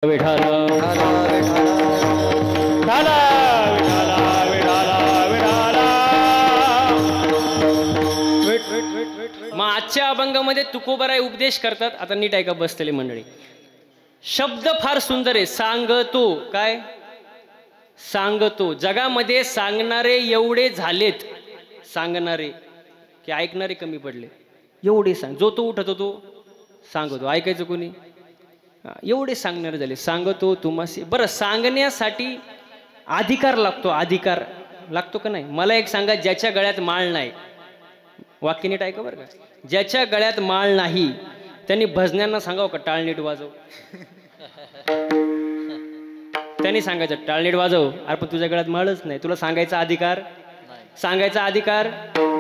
विठाला विठाला विठाला विठाला विठाला। मग आजच्या अभंगामध्ये तुकोबाराय उपदेश करतात। आता नीट ऐका बसलेली मंडळी, शब्द फार सुंदर आहे। सांगतो काय सांगतो, जगामध्ये सांगणारे एवढे झालेत, सांगणारे की ऐकणारे कमी पडले। एवढे सांग, जो तो उठतो तो सांगतो, ऐकायचं कोणी? एवढे सांगणारे झाले। सांगतो तुम्हासी, बरं सांगण्यासाठी अधिकार लागतो, अधिकार लागतो का नाही? मला एक सांगा, ज्याच्या गळ्यात माळ नाही, वाक्य नीट ऐका बरं का, ज्याच्या गळ्यात माळ नाही त्यांनी भजन्यांना सांगावं का टाळ नीट वाजव? त्यांनी सांगायचं टाळ नीट वाजव। अरे पण तुझ्या गळ्यात माळच नाही, तुला सांगायचा अधिकार? सांगायचा अधिकार?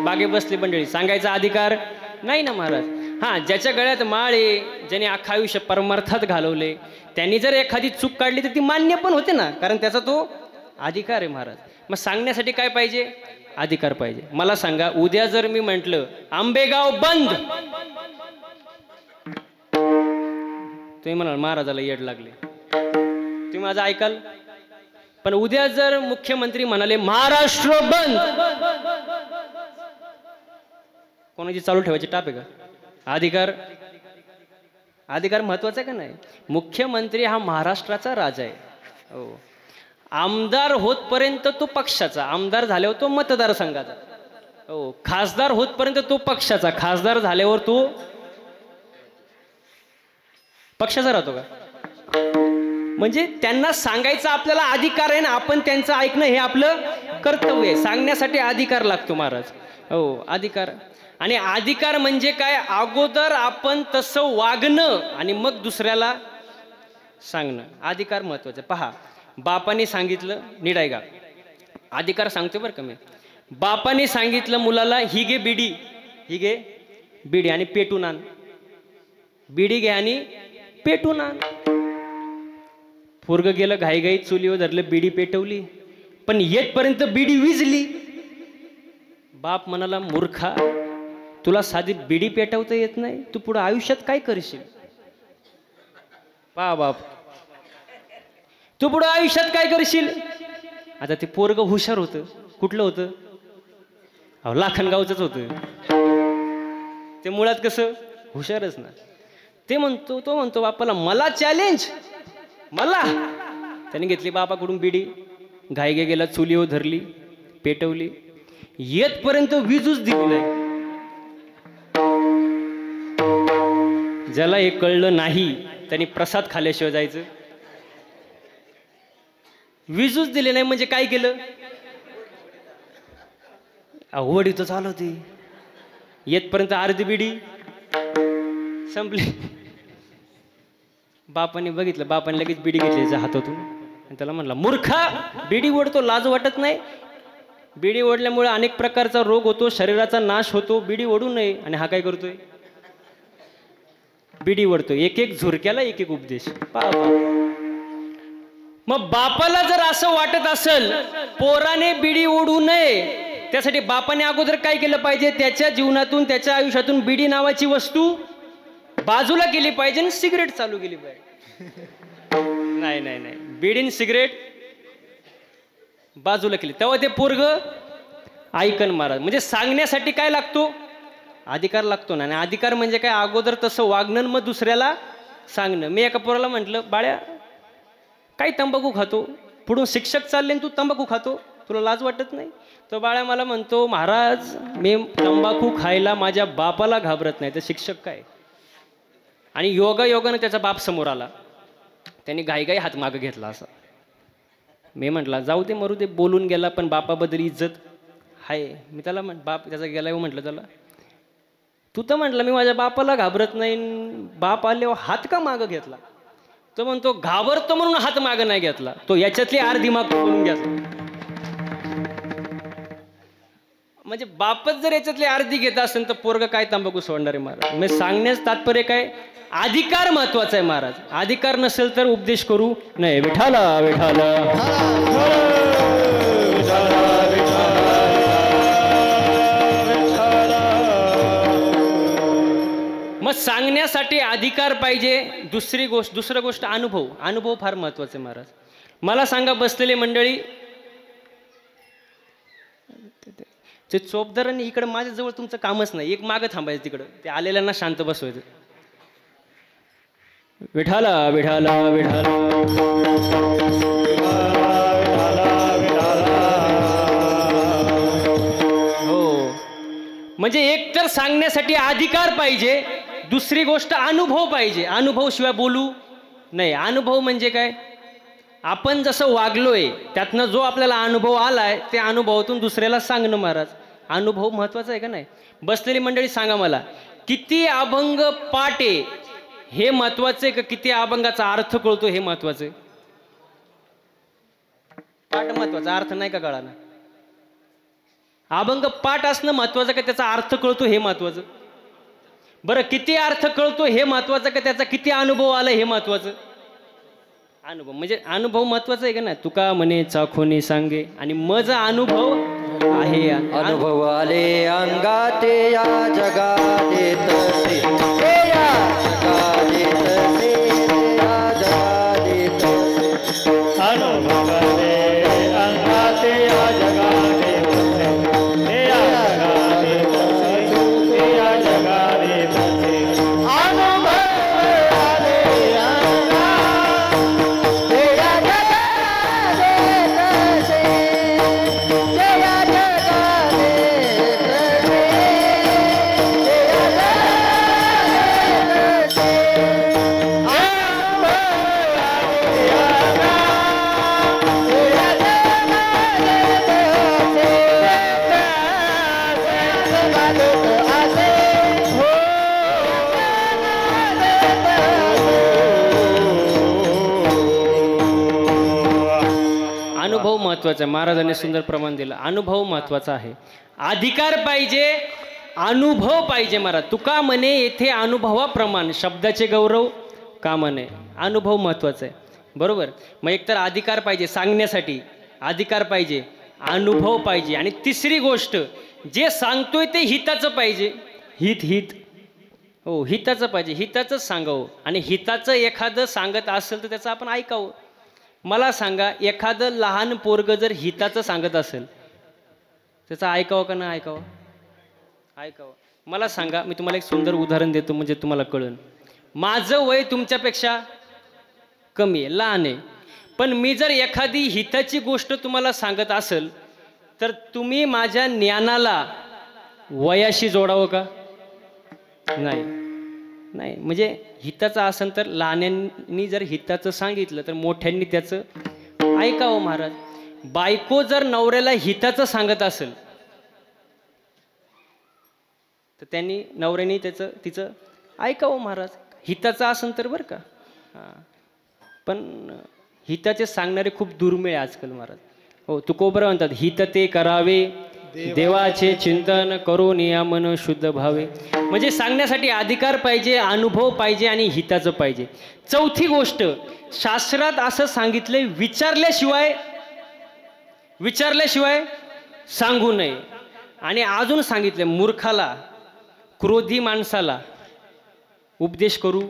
बागे बसली मंडळी, सांगायचा अधिकार नाही ना महाराज। हा, ज्याच्या गळ्यात माळ आहे, ज्याने अख्खा आयुष्य परमार्थात घालवले, त्यांनी जर एखादी चूक काढली तर ती मान्य पण होते ना, कारण त्याचा तो अधिकार आहे महाराज। मग सांगण्यासाठी काय पाहिजे? अधिकार पाहिजे। मला सांगा, उद्या जर मी म्हटलं आंबेगाव बंद, तुम्ही म्हणाल महाराजाला येड लागले, तुम्ही माझं ऐकाल? पण उद्या जर मुख्यमंत्री म्हणाले महाराष्ट्र बंद, कोणाची चालू ठेवायची टाप आहे का? अधिकार, अधिकार महत्वाचा का नाही? मुख्यमंत्री हा महाराष्ट्राचा राजा आहे। हो, आमदार होतपर्यंत तो पक्षाचा, आमदार झाल्यावर तो मतदारसंघाचा, हो, खासदार होतपर्यंत तो पक्षाचा, खासदार झाल्यावर तो पक्षाचा राहतो का? म्हणजे त्यांना सांगायचा आपल्याला अधिकार आहे ना, आपण त्यांचं ऐकणं हे आपलं कर्तव्य आहे। सांगण्यासाठी अधिकार लागतो महाराज, हो, अधिकार। आणि अधिकार म्हणजे काय? अगोदर आपण तसं वागणं आणि मग दुसऱ्याला सांगणं, अधिकार महत्वाचं। पहा, बापाने सांगितलं, नीट ऐका, अधिकार सांगतो बरं का मी। बापाने सांगितलं मुलाला, ही घे बिडी, ही घे बिडी आणि पेटून आण, बिडी घे आणि पेटून आण। पोरग गेलं घाईघाईत, चुलीवर धरलं, बिडी पेटवली, पण येतपर्यंत बिडी विजली। बाप म्हणाला, मूर्खा, तुला साधी बिडी पेटवता येत नाही, तू पुढे आयुष्यात काय करशील? पहा बाप, तू पुढे आयुष्यात काय करशील? आता ते पोरग हुशार होतं, कुठलं होतं? अहो, लाखनगावचंच होतं ते, मुळात कसं हुशारच ना। ते म्हणतो, तो म्हणतो बापाला, मला चॅलेंज, मला। त्याने घेतली बापाकडून बिडी, घाईघाई गेला, चुलीवर धरली, पेटवली, येतपर्यंत वीजच दिली नाही। ज्याला हे कळलं नाही त्यांनी प्रसाद खाल्ल्याशिवाय जायचं। वीजच दिली नाही म्हणजे काय केलं? आवडीचं चालू होती, येतपर्यंत अर्धी बिडी संपली। बापाने बघितलं, बापाने लगेच बिडी घेतली हातातून आणि त्याला म्हणला, मूर्खा, बिडी ओढतो, लाज वाटत नाही? बिडी ओढल्यामुळे अनेक प्रकारचा रोग होतो, शरीराचा नाश होतो, बिडी ओढू नये। आणि हा काय करतोय? बिडी ओढतोय। एक एक झुरक्याला एक एक उपदेश। मग बापाला जर असं वाटत असेल पोराने बिडी ओढू नये, त्यासाठी बापाने अगोदर काय केलं पाहिजे? त्याच्या जीवनातून, त्याच्या आयुष्यातून बिडी नावाची वस्तू बाजूला केली पाहिजे आणि सिगरेट चालू केली पाहिजे। नाही नाही नाही, बिडी आणि सिगरेट बाजूला केली, तेव्हा ते पोरग ऐकन महाराज। म्हणजे सांगण्यासाठी काय लागतो? अधिकार लागतो ना। आणि अधिकार म्हणजे काय? अगोदर तसं वागणं, मग दुसऱ्याला सांगणं। मी एका पोराला म्हटलं, बाळ्या काय तंबाखू खातो? पुढून शिक्षक चालले तू तंबाखू खातो, तुला लाज वाटत नाही? तो बाळ्या मला म्हणतो, महाराज मी तंबाखू खायला माझ्या बापाला घाबरत नाही, तर शिक्षक काय? आणि योगायोगानं त्याचा बाप समोर आला, त्यांनी घाईघाई हात मागं घेतला असा। मी म्हटलं जाऊ दे, मरू दे, बोलून गेला, पण बापाबद्दल इज्जत आहे। मी त्याला बाप त्याचा गेला म्हटलं, त्याला तू तर म्हटलं मी माझ्या बापाला घाबरत नाही, बाप आल्यावर हात का मागं घेतला? तो म्हणतो घाबरतो म्हणून हात मागं नाही घेतला, तो याच्यातली अर्धी माग बोलून घेतला। म्हणजे बापच जर याच्यातली अर्धी घेत असेल तर पोरग काय तंबाखू सोडणार आहे महाराज? म्हणजे सांगण्यास तात्पर्य काय? अधिकार महत्वाचा आहे महाराज। अधिकार नसेल तर उपदेश करू नये। विठाला विठाला मग सांगण्यासाठी अधिकार पाहिजे. दुसरं गोष्ट अनुभव फार महत्वाचे महाराज. मला सांगा बसलेली मंडळी, ते चोपदारांनी इकडं माझ्याजवळ तुमचं कामच नाही, एक मागं थांबायचं तिकडं, ते आलेल्यांना शांत बसवायचं. विठाला विठाला विठाला हो, म्हणजे एक तर सांगण्यासाठी अधिकार पाहिजे, दुसरी गोष्ट अनुभव पाहिजे. अनुभव शिवाय बोलू नाही. अनुभव म्हणजे काय? आपण जसं वागलोय त्यातनं जो आपल्याला अनुभव आलाय ते अनुभवातून दुसऱ्याला सांगणं महाराज. अनुभव महत्वाचा आहे का नाही? बसलेली मंडळी सांगा मला, किती अभंग पाठ आहे हे महत्वाचं आहे का किती अभंगाचा अर्थ कळतो हे महत्वाचं आहे? पाठ महत्वाचा, अर्थ नाही का कळाला? अभंग पाठ असणं महत्वाचं का त्याचा अर्थ कळतो हे महत्वाचं? बरं, किती अर्थ कळतो हे महत्वाचं का त्याचा किती अनुभव आला हे महत्वाचं? अनुभव म्हणजे अनुभव महत्वाचा आहे का नाही? तुका म्हणे चाखोनी सांगे आणि मज अनुभव आहे. अनुभव आले अंगाते या जगाते तसे, या जगाते तसे, या जगाते तसे. अनुभव आले अंगाते या जगाते तसे, या जगाते तसे, या जगाते तसे. अनुभव आले अंगाते या जगाते तसे, या जगाते तसे, या जगाते तसे. अनुभव महत्वाचा आहे. महाराजांनी सुंदर प्रमाण दिलं. अनुभव महत्वाचा आहे. अधिकार पाहिजे, अनुभव पाहिजे. महाराज तुका म्हणे येथे अनुभवाप्रमाण शब्दाचे गौरव का म्हणे. अनुभव महत्वाचा आहे, बरोबर. मग एकतर अधिकार पाहिजे सांगण्यासाठी, अधिकार पाहिजे, अनुभव पाहिजे, आणि तिसरी गोष्ट जे सांगतोय ते हिताचं पाहिजे. हित हो, हिताचं पाहिजे, हिताचंच सांगावं. आणि हिताचं एखादं सांगत असेल तर त्याचं आपण ऐकावं. मला सांगा, एखादं लहान पोरग जर हिताचं सांगत असेल त्याचं ऐकावं का नाही ऐकावं? ऐकावं. मला सांगा, मी तुम्हाला एक सुंदर उदाहरण देतो म्हणजे तुम्हाला कळेल. माझं वय तुमच्यापेक्षा कमी आहे, लहान आहे, पण मी जर एखादी हिताची गोष्ट तुम्हाला सांगत असेल तर तुम्ही माझ्या ज्ञानाला वयाशी जोडावं का? नाही. म्हणजे हिताचं असेल तर लहान्यांनी जर हिताचं सांगितलं तर मोठ्यांनी त्याचं ऐकावं. महाराज बायको जर नवऱ्याला हिताचं सांगत असेल तर त्यांनी नवऱ्याने तिचं ऐकावं. महाराज हिताचं असेल तर बरं का. पण हिताचे सांगणारे खूप दुर्मिळ आहे आजकाल महाराज. हो, तुकोबरा म्हणतात, हित ते करावे देवाचे चिंतन करून या मन शुद्ध भावे. म्हणजे सांगण्यासाठी अधिकार पाहिजे, अनुभव पाहिजे आणि हिताचं पाहिजे. चौथी गोष्ट, शास्त्रात असं सांगितलंय विचारल्याशिवाय सांगू नये. आणि अजून सांगितलंय मूर्खाला, क्रोधी माणसाला उपदेश करू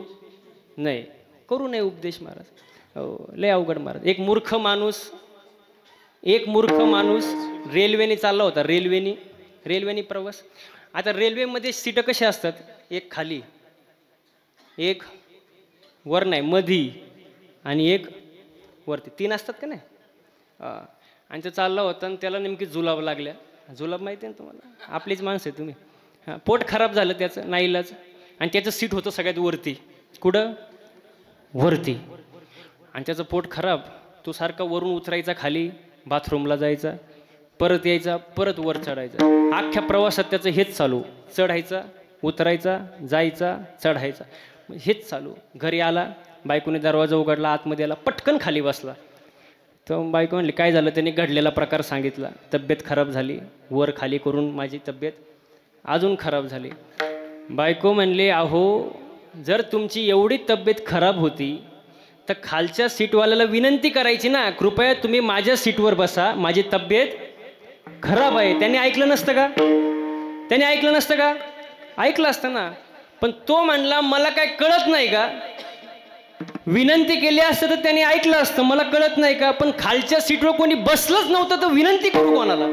नये उपदेश. महाराज हो, लय अवघड महाराज. एक मूर्ख माणूस रेल्वेने चालला होता. रेल्वेने प्रवास. आता रेल्वेमध्ये सीटं कशी असतात, एक खाली, एक वर नाही मधी, आणि एक वरती, 3 असतात का नाही. आणि तो चालला होता आणि त्याला नेमकी जुलाब लागल्या. जुलाब माहिती आहे ना तुम्हाला, आपलीच माणसं आहे तुम्ही. पोट खराब झालं त्याचं नाईलाज, आणि त्याचं सीट होतं सगळ्यात वरती. कुठं? वरती. आणि त्याचं पोट खराब, तो सारखा वरून उतरायचा, खाली बाथरूमला जायचा, परत यायचा, परत वर चढायचा. अख्ख्या प्रवासात त्याचं हेच चालू, चढायचा उतरायचा, जायचा चढायचा, हेच चालू. घरी आला, बायकोने दरवाजा उघडला, आतमध्ये आला, पटकन खाली बसला. तर बायको म्हणली काय झालं? त्याने घडलेला प्रकार सांगितला. तब्येत खराब झाली, वर खाली करून माझी तब्येत अजून खराब झाली. बायको म्हणली, अहो जर तुमची एवढी तब्येत खराब होती तर खालच्या सीटवाल्याला विनंती करायची ना, कृपया तुम्ही माझ्या सीटवर बसा, माझी तब्येत खराब आहे. त्यांनी ऐकलं नसतं का? ऐकलं असतं ना. पण तो म्हणला मला काय कळत नाही का. विनंती केली असतं तर त्यांनी ऐकलं असतं, मला कळत नाही का. पण खालच्या सीटवर कोणी बसलंच नव्हतं तर विनंती करू कोणाला.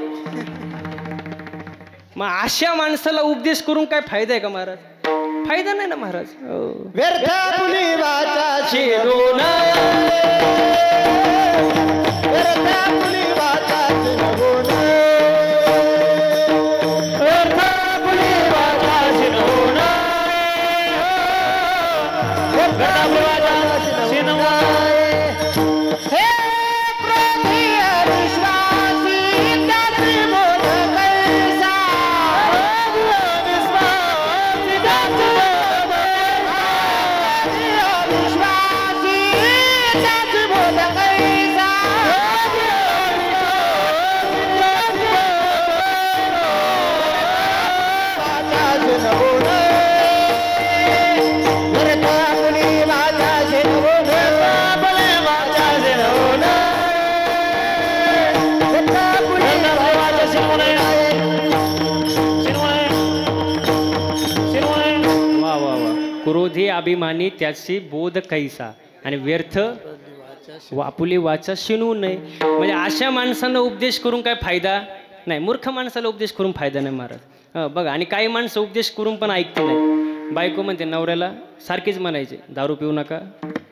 मग अशा माणसाला उपदेश करून काय फायदा आहे का महाराज. फायदा नाही ना महाराज. व्यर्थ फुली वाचा शिरोन व्यर्थ फुली वाचा शिरोन व्यर्थ फुली वाचा शिरोन व्यर्थ फुली वाचा शिरोन हे क्रोधी विश्वासी त्याची बोध कैसा विश्वासी त्याची क्रोधी अभिमानी त्याची बोध कैसा आणि व्यर्थ वापुली वाचा शिनू नये. म्हणजे अशा माणसांना उपदेश करून काय फायदा नाही. मूर्ख माणसाला उपदेश करून फायदा नाही महाराज. बघा आणि काही माणसं उपदेश करून पण ऐकते नाही. बायको म्हणते नवऱ्याला सारखीच म्हणायचे दारू पिऊ नका,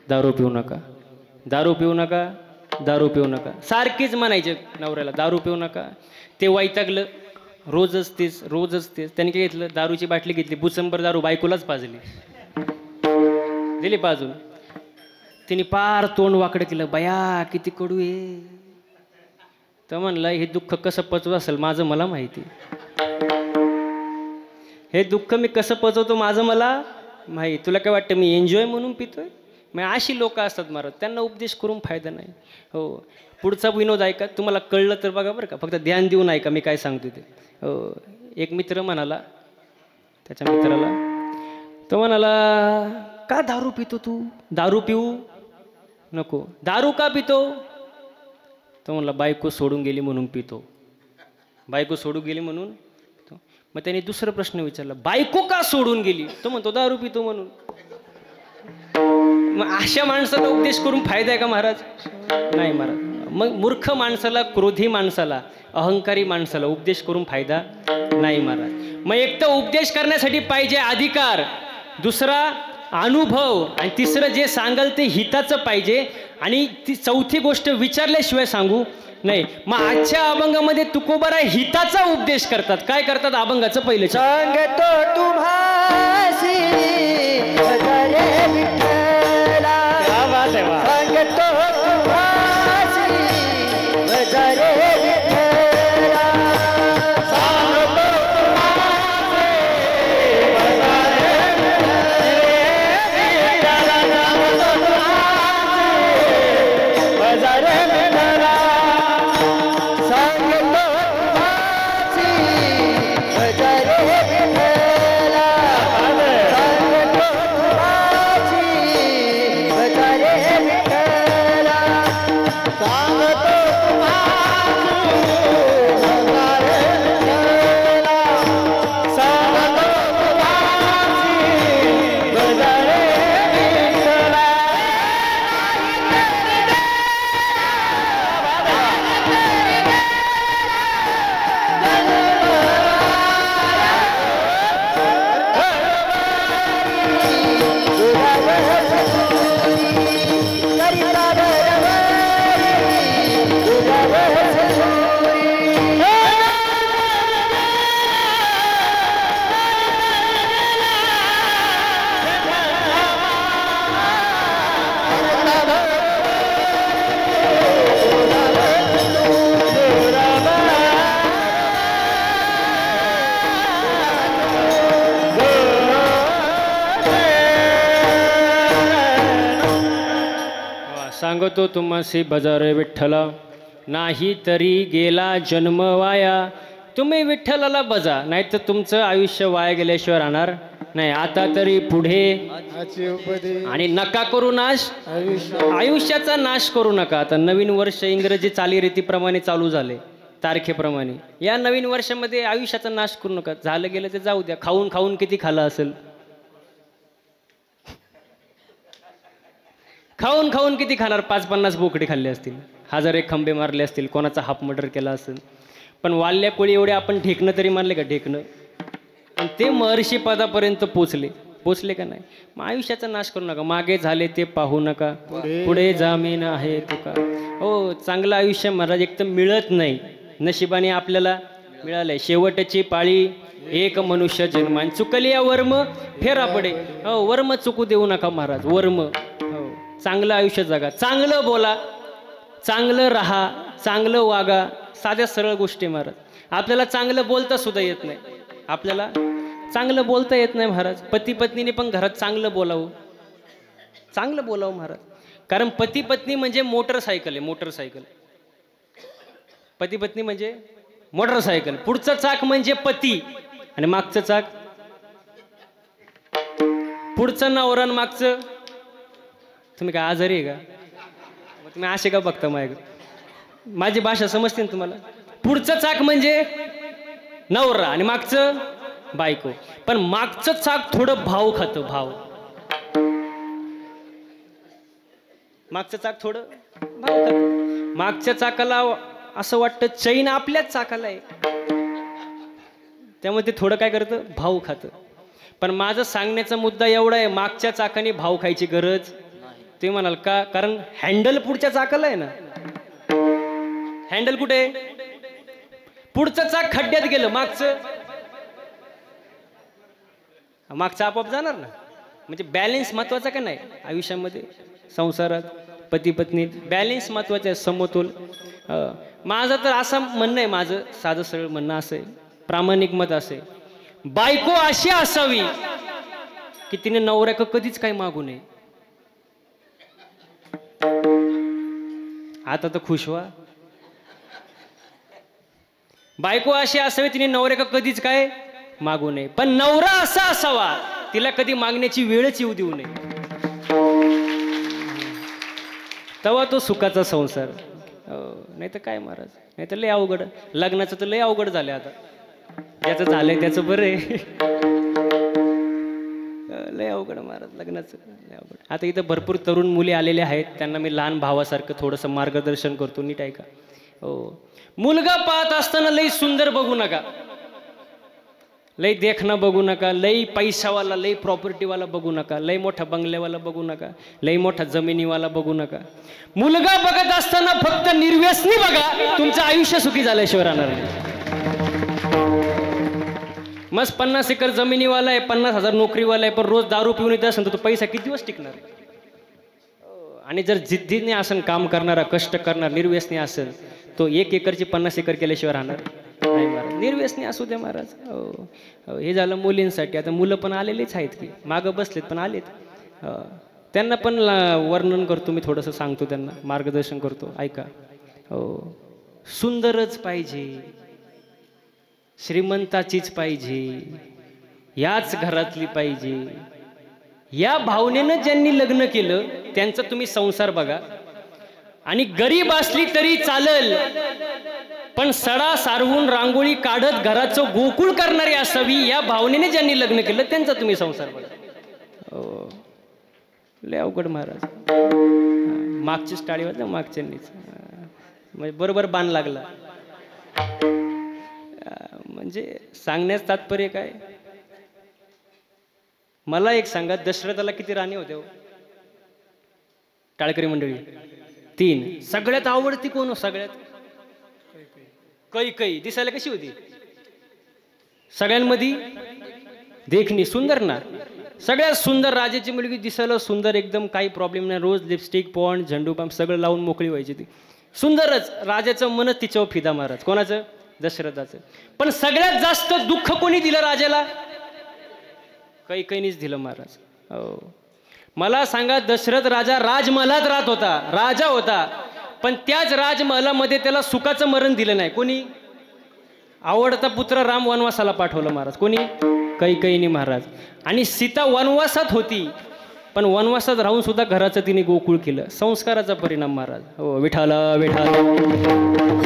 दारू पिऊ नका, दारू पिऊ नका, दारू पिऊ नका. सारखीच म्हणायचे नवऱ्याला दारू पिऊ नका. ते वैतागलं, रोजच तेच रोजच तेच. त्यांनी काय घेतलं, दारूची बाटली घेतली, बुचंबर दारू बायकोलाच पाजली, दिली पाजून. तिने पार तोंड वाकडं केलं, बया किती कडू आहे. तर म्हणलं हे दुःख कसं पचवत असेल माझं मला माहिती. हे दुःख मी कसं पचवतो माझं मला माहिती. तुला काय वाटतं मी एन्जॉय म्हणून पितोय. मग अशी लोक असतात महाराज, त्यांना उपदेश करून फायदा नाही. हो, पुढचा विनोद ऐका, तुम्हाला कळलं तर बघा बरं का, फक्त ध्यान देऊन ऐका मी काय सांगतो ते. हो, एक मित्र म्हणाला त्याच्या मित्राला, तो म्हणाला का दारू पितो तू, दारू पिऊ नको. दारू का पितो. तो म्हणला बायको सोडून गेली म्हणून पितो. बायको सोडून गेली म्हणून. मग त्याने दुसरा प्रश्न विचारला, बायको का सोडून गेली. तो म्हणतो दारू पितो म्हणून. मग अशा माणसाला उपदेश करून फायदा आहे का महाराज. नाही महाराज. मग मूर्ख माणसाला, क्रोधी माणसाला, अहंकारी माणसाला उपदेश करून फायदा नाही महाराज. मग एक तर उपदेश करण्यासाठी पाहिजे अधिकार, दुसरा अनुभव, आणि तिसरं जे सांगाल ते हिताचं पाहिजे, आणि ती चौथी गोष्ट विचारल्याशिवाय सांगू नाही. मग आजच्या अभंगामध्ये तुकोबाराय हिताचा उपदेश करतात. काय करतात अभंगाचं पहिलं सांगतो तुम्हासी भजरे विठ्ठला, सांगतो तुम्हासी भजरे विठ्ठला, सांगतो तुम्हासी भजरे विठ्ठला, सांगतो तुम्हासी भजरे विठ्ठला, सांगतो तुम्हासी भजरे विठ्ठला, सांगतो सांगतो तुम्हासी भजरे विठ्ठला, नाही तरी गेला जन्म वाया. तुम्ही विठ्ठलाला बजा, नाही तर तुमचं आयुष्य वाया गेल्याशिवाय राहणार नाही. आता तरी पुढे आणि नका करू नाश, आयुष्याचा नाश करू नका. आता नवीन वर्ष इंग्रजी चालीरीतीप्रमाणे चालू झाले, तारखेप्रमाणे. या नवीन वर्षामध्ये आयुष्याचा नाश करू नका. झालं गेलं ते जाऊ द्या. खाऊन खाऊन किती खाल्लं असेल, खाऊन खाऊन किती खाणार? 5-50 बोकडे खाल्ले असतील, 1001 खंबे मारले असतील, कोणाचा हाफ मर्डर केला असेल. पण वाल्या कोळी एवढे आपण ढेकणं तरी मारले का? ढेकणं. पण ते महर्षी पदापर्यंत पोचले का नाही? मग आयुष्याचा नाश करू नका. मागे झाले ते पाहू नका, पुढे जामीन आहे तुका. हो, चांगलं आयुष्य महाराज एक तर मिळत नाही, नशिबाने आपल्याला मिळालंय. शेवटची पाळी एक मनुष्य जन्म, आणि चुकली या वर्म फेरा पडे. हो, वर्म चुकू देऊ नका महाराज, वर्म. हो, चांगलं आयुष्य जगा, चांगलं बोला, चांगलं राहा, चांगलं वागा. साध्या सरळ गोष्टी महाराज. आपल्याला चांगलं बोलता सुद्धा येत नाही, आपल्याला चांगलं बोलता येत नाही महाराज. पती पत्नीने पण घरात चांगलं बोलावं, चांगलं बोलावं महाराज. कारण पती पत्नी म्हणजे मोटरसायकल आहे, मोटरसायकल. पती पत्नी म्हणजे मोटरसायकल. पुढचं चाक म्हणजे पती आणि मागचं चाक, पुढचं नवरा आणि मागचं. तुम्ही काय आजारी आहे का? मग तुम्ही असे का बघता माझ्याकडे? माझी भाषा समजते ना तुम्हाला? पुढचं चाक म्हणजे नवरा आणि मागचं बायको. पण मागचं चाक थोडं भाव खातं, भाव. मागचं चाक थोडं भाव खातं. मागच्या चाकाला असं वाटतं चैन आपल्याच चाकाला आहे, त्यामुळे ते थोडं काय करतं? भाव खातं. पण माझं सांगण्याचा मुद्दा एवढा आहे, मागच्या चाकाने भाव खायची गरज. तुम्ही म्हणाल का? कारण हँडल पुढच्या चाकाला आहे ना. हँडल कुठे? पुढचं चाक खड्ड्यात गेलं, मागचं आपोआप जाणार ना. म्हणजे बॅलेन्स महत्वाचा का नाही आयुष्यामध्ये? संसारात, पती पत्नीत बॅलेन्स महत्वाचा आहे, समतोल. माझं तर असं म्हणणं आहे, माझं साधं सरळ म्हणणं असं आहे, प्रामाणिक मत असे, बायको अशी असावी की तिने नवऱ्याक कधीच काही मागू नये. आता तर खुश व्हा. बायको अशी असावी तिने नवऱ्याक कधीच काय मागू नये. पण नवरा असा असावा तिला कधी मागण्याची वेळच येऊ देऊ नये. तेव्हा तो सुखाचा संसार. नाही तर काय महाराज, नाही तर लय अवघड. लग्नाचं तर लय अवघड झालंय आता. ज्याचं झालंय त्याचं बरं आहे. लय अवघड महाराज लग्नाचं, लय अवघड. आता इथं भरपूर तरुण मुली आलेल्या आहेत, त्यांना मी लहान भावासारखं थोडंसं मार्गदर्शन करतो. नीट ऐका. हो, मुलगा पाहत असताना लई सुंदर बघू नका, लई देखणं बघू नका, लई पैशावाला, लई प्रॉपर्टीवाला बघू नका, लई मोठा बंगल्यावाला बघू नका, लई मोठा जमिनीवाला बघू नका. मुलगा बघत असताना फक्त निर्व्यसनी बघा, तुमचं आयुष्य सुखी झाल्याशिवाय राहणार नाही. मस्त 50 एकर जमिनीवाला आहे, 50,000 नोकरीवाला आहे, पण रोज दारू पिऊन येत असेल तर तो पैसा किती दिवस टिकणार? आणि जर जिद्दीने असं काम करणारा, कष्ट करणार, निर्व्यसनी असेल, तो 1 एकरची 50 एकर केल्याशिवाय राहणार नाही महाराज. निर्व्यसनी असू द्या महाराज. हो, हे झालं मुलींसाठी. आता मुलं पण आलेलेच आहेत की, मागं बसलेत पण आलेत. त्यांना पण वर्णन करतो मी, थोडंसं सांगतो, त्यांना मार्गदर्शन करतो. ऐका. हो, सुंदरच पाहिजे, श्रीमंताचीच पाहिजे, याच घरातली पाहिजे, या भावनेनं ज्यांनी लग्न केलं त्यांचा तुम्ही संसार बघा. आणि गरीब असली तरी चालल, पण सडा सारवून रांगोळी काढत घराचं गोकुळ करणारी असावी, या भावनेने ज्यांनी लग्न केलं त्यांचा तुम्ही संसार बघा. हो, लय अवघड महाराज. मागचीच टाळी वाजल्या, मागच्यांनीच. म्हणजे बरोबर बाण लागला. म्हणजे सांगण्याचं तात्पर्य काय? मला एक सांगा, दशरथाला किती राणी होत्या? टाळकरी मंडळी 3. सगळ्यात आवडती कोण? सगळ्यात कैकई. दिसायला कशी होती? सगळ्यांमध्ये देखणी, सुंदर ना. सगळ्यात सुंदर राजाची मुलगी, दिसायला सुंदर एकदम, काही प्रॉब्लेम नाही. रोज लिपस्टिक, पॉन्ड, झेंडू बाम सगळं लावून मोकळी व्हायची ती. सुंदरच. राजाचं मनच तिच्यावर फिदा महाराज. कोणाचं? दशरथाचं. पण सगळ्यात जास्त दुःख कोणी दिलं राजाला? कैकईनीच दिलं महाराज. हो, मला सांगा, दशरथ राजा राजमहालात राहत होता, राजा होता, पण त्याच राजमहालामध्ये त्याला सुखाचं मरण दिलं नाही. कोणी? आवडता पुत्र राम वनवासाला पाठवलं महाराज. कोणी? कैकईनी महाराज. आणि सीता वनवासात होती, पण वनवासात राहून सुद्धा घराचं तिने गोकुळ केलं. संस्काराचा परिणाम महाराज. हो, विठाला विठाला.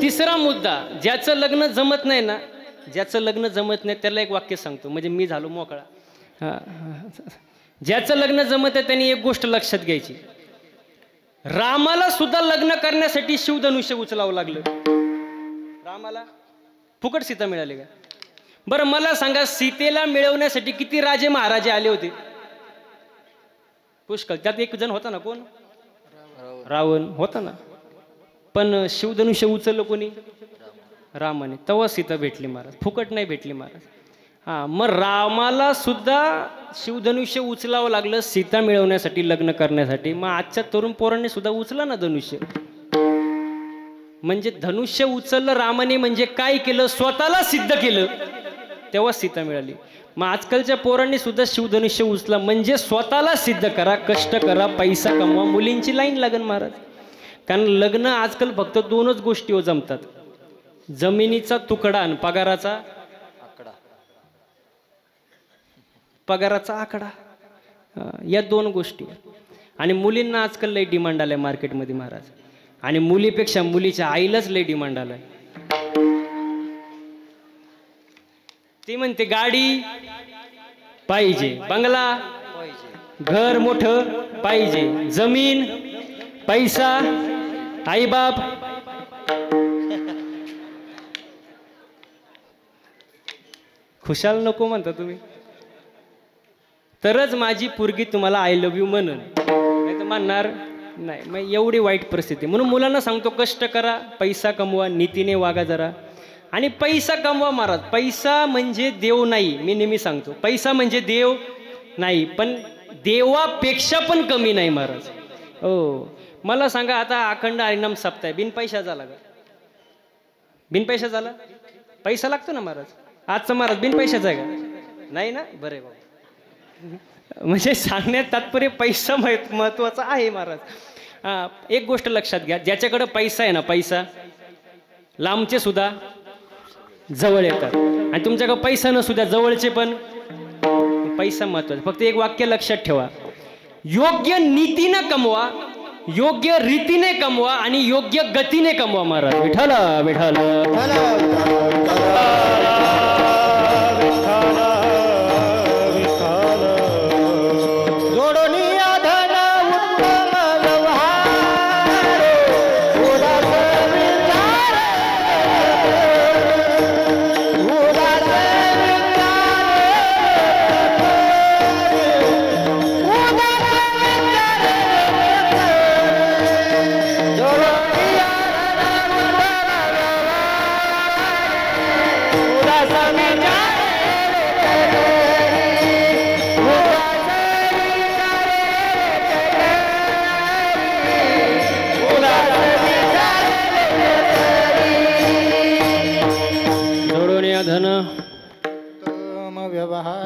तिसरा मुद्दा, ज्याचं लग्न जमत नाही ना ज्याचं लग्न जमत नाही त्याला एक वाक्य सांगतो, म्हणजे मी झालो मोकळा. ज्याचं लग्न जमत आहे त्यांनी एक गोष्ट लक्षात घ्यायची, रामाला सुद्धा लग्न करण्यासाठी शिवधनुष्य उचलावं लागलं. रामाला फुकट सीता मिळाली का? बरं मला सांगा, सीतेला मिळवण्यासाठी किती राजे महाराजे आले होते? पुष्कळ. त्यात एक जण होता ना, कोण? रावण होता ना. पण शिवधनुष्य उचललं कोणी? रामाने. तेव्हा सीता भेटली महाराज, फुकट नाही भेटली महाराज. हां, मग रामाला सुद्धा शिवधनुष्य उचलावं लागलं सीता मिळवण्यासाठी, लग्न करण्यासाठी. मग आजच्या तरुण पोरांनी सुद्धा उचला ना धनुष्य. म्हणजे धनुष्य उचललं रामाने म्हणजे काय केलं? स्वतःला सिद्ध केलं, तेव्हा सीता मिळाली. मग आजकालच्या पोरांनी सुद्धा शिवधनुष्य उचला म्हणजे स्वतःला सिद्ध करा, कष्ट करा, पैसा कमवा. मुलींची लाईन लागन महाराज. कारण लग्न आजकाल फक्त दोनच गोष्टीवर जमतात, जमिनीचा तुकडा आणि पगाराचा आकडा. या दोन गोष्टी. आणि मुलींना आजकाल लई डिमांड आलाय मार्केटमध्ये महाराज. आणि मुलीपेक्षा मुलीच्या आईलाच लई डिमांड आलाय. ती म्हणते गाडी पाहिजे, बंगला, घर मोठं पाहिजे, जमीन, पैसा, आईबाप. खुशाल नको म्हणता तुम्ही, तरच माझी पोरगी तुम्हाला आय लव्ह यू म्हणन, नाही तर म्हणणार नाही. मग एवढी वाईट परिस्थिती. म्हणून मुलांना सांगतो, कष्ट करा, पैसा कमवा, नीतीने वागा जरा. आणि पैसा कमवा महाराज. पैसा म्हणजे देव नाही, मी नेहमी सांगतो, पैसा म्हणजे देव नाही, पण देवापेक्षा पण कमी नाही महाराज. हो, मला सांगा, आता अखंड हरिनाम सप्ताह बिन पैसा झाला का? बिन पैसा झाला? पैसा लागतो ना महाराज. आजचा महाराज बिन पैशाचा आहे का? नाही ना. बरं आहे बाबा. म्हणजे सांगण्यात तात्पर्य पैसा महत्वाचा आहे महाराज. एक गोष्ट लक्षात घ्या, ज्याच्याकडे पैसा आहे ना, पैसा, लांबचे सुद्धा जवळ येतात. आणि तुमच्याकडे पैसा नसू द्या, जवळचे पण. पैसा महत्वाचा. फक्त एक वाक्य लक्षात ठेवा, योग्य नीतीनं कमवा, योग्य रीतीने कमवा आणि योग्य गतीने कमवा महाराज. विठाला विठाला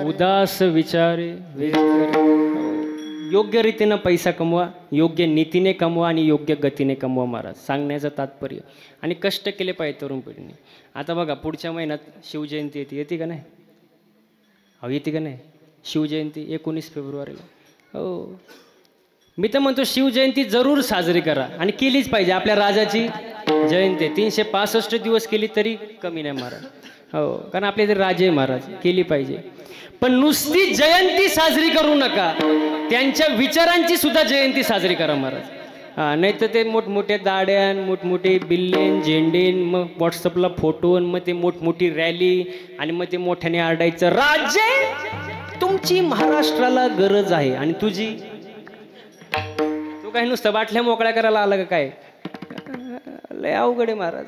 उदास विचारे. योग्य रीतीनं पैसा कमवा, योग्य नीतीने कमवा आणि योग्य गतीने कमवा महाराज. सांगण्याचं तात्पर्य. आणि कष्ट केले पाहिजे तरुण पिढीने. आता बघा, पुढच्या महिन्यात शिवजयंती येते का नाही? अहो येते का नाही? शिवजयंती 19 फेब्रुवारीला. हो, मी तर म्हणतो शिवजयंती जरूर साजरी करा आणि केलीच पाहिजे. आपल्या राजाची जयंती 365 दिवस केली तरी कमी नाही महाराज. हो, कारण आपले ते राजे महाराज, केली पाहिजे. पण नुसती जयंती साजरी करू नका, त्यांच्या विचारांची सुद्धा जयंती साजरी करा महाराज. हां, नाही तर ते मोठमोठ्या दाड्यान, मोठमोठे बिल्लेन, झेंडेन, मग व्हॉट्सअपला फोटो, मग ते मोठमोठी रॅली, आणि मग ते मोठ्याने आरडायचं, राजे तुमची महाराष्ट्राला गरज आहे आणि तुझी. तू काही नुसतं बाटल्या मोकळ्या करायला आला का काय? लय अवघड आहे महाराज.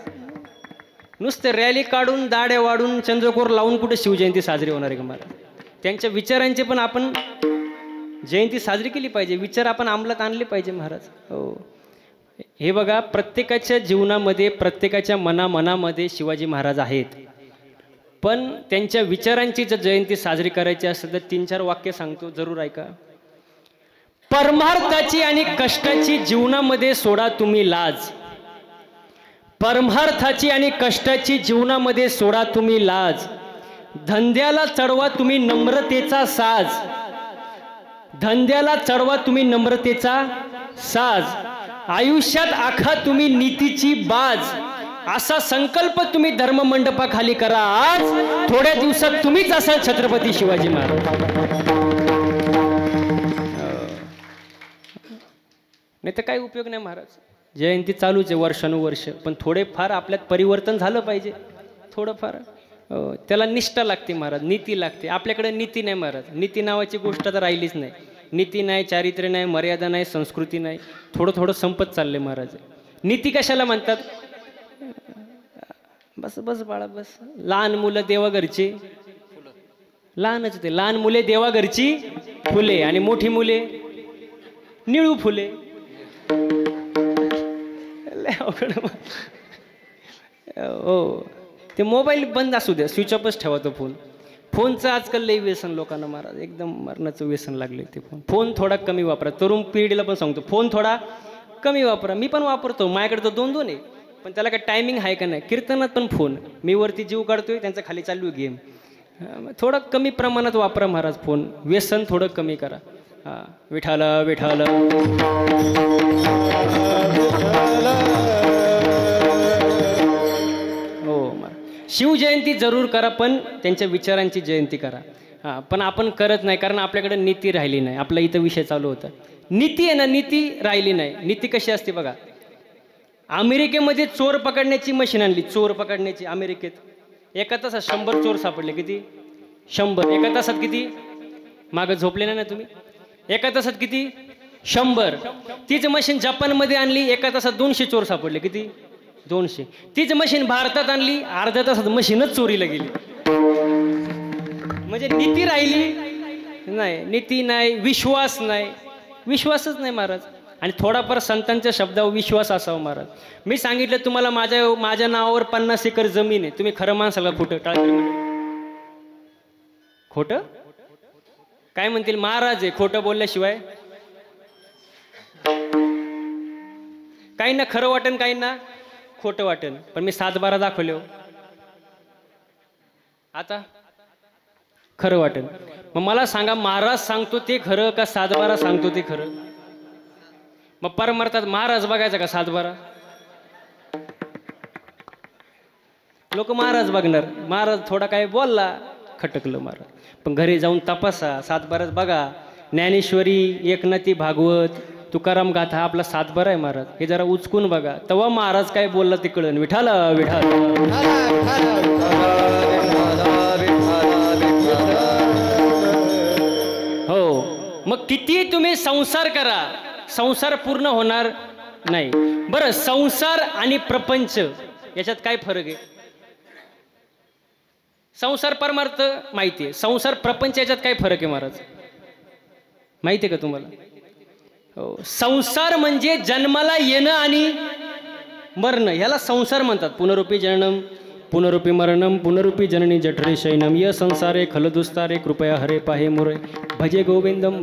नुसतं रॅली काढून, दाड्या वाढून, चंद्रकोर लावून कुठे शिवजयंती साजरी होणार आहे का महाराज? त्यांच्या विचारांचे पण आपण जयंती साजरी केली पाहिजे, विचार आपण अंमलात आणले पाहिजे महाराज. हो, हे बघा, प्रत्येकाच्या जीवनामध्ये, प्रत्येकाच्या मनामध्ये शिवाजी महाराज आहेत. पण त्यांच्या विचारांची जर जयंती साजरी करायची असेल तर 3-4 वाक्य सांगतो, जरूर ऐका. परमार्थाची आणि कष्टाची जीवनामध्ये सोडा तुम्ही लाज. परमार्थाची आणि कष्टाची जीवनामध्ये सोडा तुम्ही लाज. धंद्याला चढवा तुम्ही नम्रतेचा साज. धंद्याला चढवा तुम्ही नम्रतेचा साज. आयुष्यात आखा तुम्ही नीतीची बाज. असा संकल्प तुम्ही धर्ममंडपाखाली करा. आज थोड्या दिवसात तुम्हीच असाल छत्रपती शिवाजी महाराज. नाही तर काही उपयोग नाही महाराज. जयंती चालूच आहे वर्षानुवर्ष, पण थोडेफार आपल्यात परिवर्तन झालं पाहिजे. थोडंफार त्याला निष्ठा लागते महाराज, नीती लागते. आपल्याकडे नीती नाही महाराज. नीती नावाची गोष्ट तर राहिलीच नाही. नीती नाही, चारित्र्य नाही, मर्यादा नाही, संस्कृती नाही. थोडं थोडं संपत चालले महाराज. नीती कशाला म्हणतात? बस बस बाळा बस. लहान मुलं देवा घरची, लहानच ते लहान मुले देवा घरची फुले, आणि मोठी मुले निळू फुले. हो, ते मोबाईल बंद असू द्या, स्विच ऑफच ठेवा तो फोन. फोनचं आजकाल लई व्यसन लोकांना महाराज, एकदम मरणाचं व्यसन लागले ते फोन. फोन थोडा कमी वापरा. तरुण पिढीला पण सांगतो, फोन थोडा कमी वापरा. मी पण वापरतो, माझ्याकडे तर 2-2 आहे, पण त्याला काय टायमिंग आहे का नाही. कीर्तनात पण फोन, मी वरती जीव काढतोय, त्यांचा खाली चालू गेम. थोडं कमी प्रमाणात वापरा महाराज फोन. व्यसन थोडं कमी करा. हां, विठाल विठाल. हो, शिवजयंती जरूर करा, पण त्यांच्या विचारांची जयंती करा. हां, पण आपण करत नाही, कारण आपल्याकडे नीती राहिली नाही. आपला इथं विषय चालू होता. नीती आहे ना, नीती राहिली नाही. नीती कशी असते बघा. अमेरिकेमध्ये चोर पकडण्याची मशीन आणली, चोर पकडण्याची. अमेरिकेत एका तासात 100 चोर सापडले. किती? 100. एका तासात किती? मागं झोपले नाही ना तुम्ही? एका तासात किती? 100. तीच मशीन जपानमध्ये आणली, एका तासात 200 चोर सापडले. किती? 200. तीच मशीन भारतात आणली, अर्ध्या तासात मशीनच चोरीला गेली. म्हणजे नीती राहिली नाही. नीती नाही, विश्वास नाही. विश्वासच नाही महाराज. आणि थोडाफार संतांच्या शब्दावर विश्वास असावा महाराज. मी सांगितलं तुम्हाला, माझ्या नावावर 50 एकर जमीन आहे. तुम्ही खरं मानसाल का खोटं? खोटं काय म्हणतील? महाराज आहे, खोटं बोलल्याशिवाय. काहींना खरं वाटेन, काहींना खोटं वाटेन. पण मी 7-12 दाखवले हो. आता खरं वाटेन. मग मला सांगा, महाराज सांगतो ते खरं का 7-12 सांगतो ते खरं? मग परमार्थात महाराज बघायचा का 7-12? लोक महाराज बघणार. महाराज थोडा काय बोलला, खटकलं महाराज. पण घरी जाऊन तपासा, 7-12 बघा. ज्ञानेश्वरी, एकनाथी भागवत, तुकाराम गाथा आपला 7-12 आहे महाराज. हे जरा उचकून बघा, तेव्हा महाराज काय बोलला ते कळन. विठाल विठाल. हो, मग किती तुम्ही संसार करा, संसार पूर्ण होणार नाही. बरं, संसार आणि प्रपंच याच्यात काय फरक आहे? संसार परमार्थ माहिती आहे, संसार प्रपंच याच्यात काय फरक आहे महाराज? माहिती आहे का तुम्हाला? हो, संसार म्हणजे जन्माला येणं आणि मरणं, ह्याला संसार म्हणतात. पुनरुपी जननम पुनरुपी मरणम पुनरुपी जननी जठरे शयनम य संसारे खलदुस्तारे कृपया हरे पाहे मुरे भजे गोविंदम.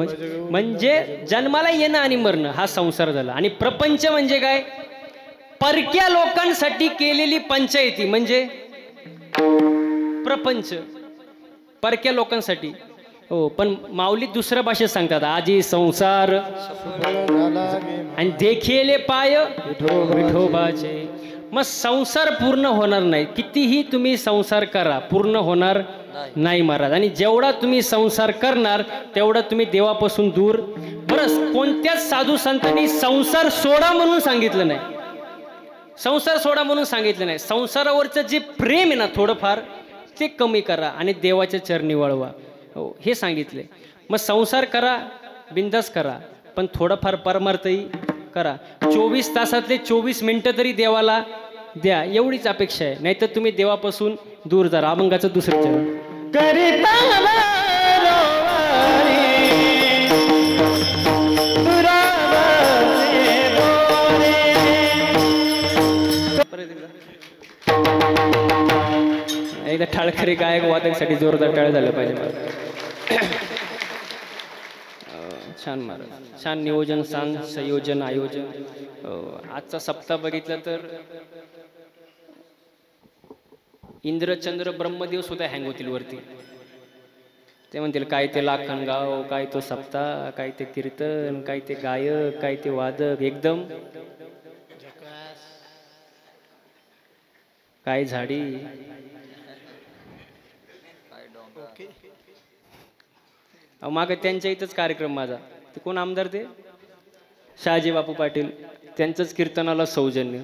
म्हणजे जन्माला येणं आणि मरणं हा संसार झाला. आणि प्रपंच म्हणजे काय? परक्या लोकांसाठी केलेली पंचायती म्हणजे प्रपंच. परक्या लोकांसाठी. हो, पण माऊली दुसऱ्या भाषेत सांगतात, आजी संसार आणि देखिले पाय विठोबाचे. मग संसार पूर्ण होणार नाही. कितीही तुम्ही संसार करा, पूर्ण होणार नाही महाराज. आणि जेवढा तुम्ही संसार करणार तेवढा तुम्ही देवापासून दूर. बरं, कोणत्याच साधू संतांनी संसार सोडा म्हणून सांगितलं नाही. संसार सोडा म्हणून सांगितलं नाही. संसारावरचं जे प्रेम आहे ना, थोडंफार ते कमी करा आणि देवाच्या चरणी वळवा. हो, हे सांगितले. मग संसार करा, बिंदास करा, पण थोडंफार परमार्थही करा. 24 तासातले 24 मिनिटं तरी देवाला द्या, एवढीच अपेक्षा आहे. नाहीतर तुम्ही देवापासून दूर जा. अभंगाचं दुसरं चरण. एकदा ठाळकरी गायक वादकासाठी जोरदार टाळ झालं पाहिजे. छान महाराज, छान नियोजन, छान संयोजन, आयोजन. आजचा सप्ताह बघितलं तर इंद्रचंद्र ब्रह्मदेव सुद्धा हँग होतील वरती. ते म्हणतील काय ते लाखनगाव, काय तो सप्ताह, काय ते कीर्तन, काय ते गायक, काय ते वादक. एकदम काय झाडी. माग त्यांच्या इथंच कार्यक्रम माझा, ते कोण आमदार ते शहाजी बापू पाटील, त्यांचंच कीर्तनाला सौजन्य.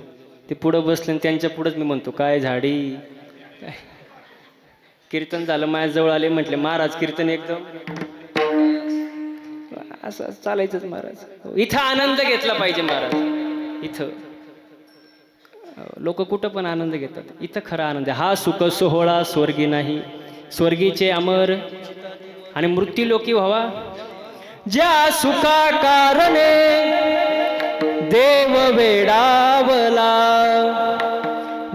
ते पुढं बसले आणि त्यांच्या पुढंच मी म्हणतो काय झाडी. कीर्तन झालं, माझ्याजवळ आले, म्हटले महाराज कीर्तन एकदम असं चालायचंच महाराज. इथं आनंद घेतला पाहिजे महाराज. इथं लोक कुठं पण आनंद घेतात, इथं खरा आनंद आहे. हा सुख सोहळा स्वर्गी नाही, स्वर्गीचे अमर आणि मृत्यू लोकी व्हावा. ज्या सुखा कारणे देव वेडावला,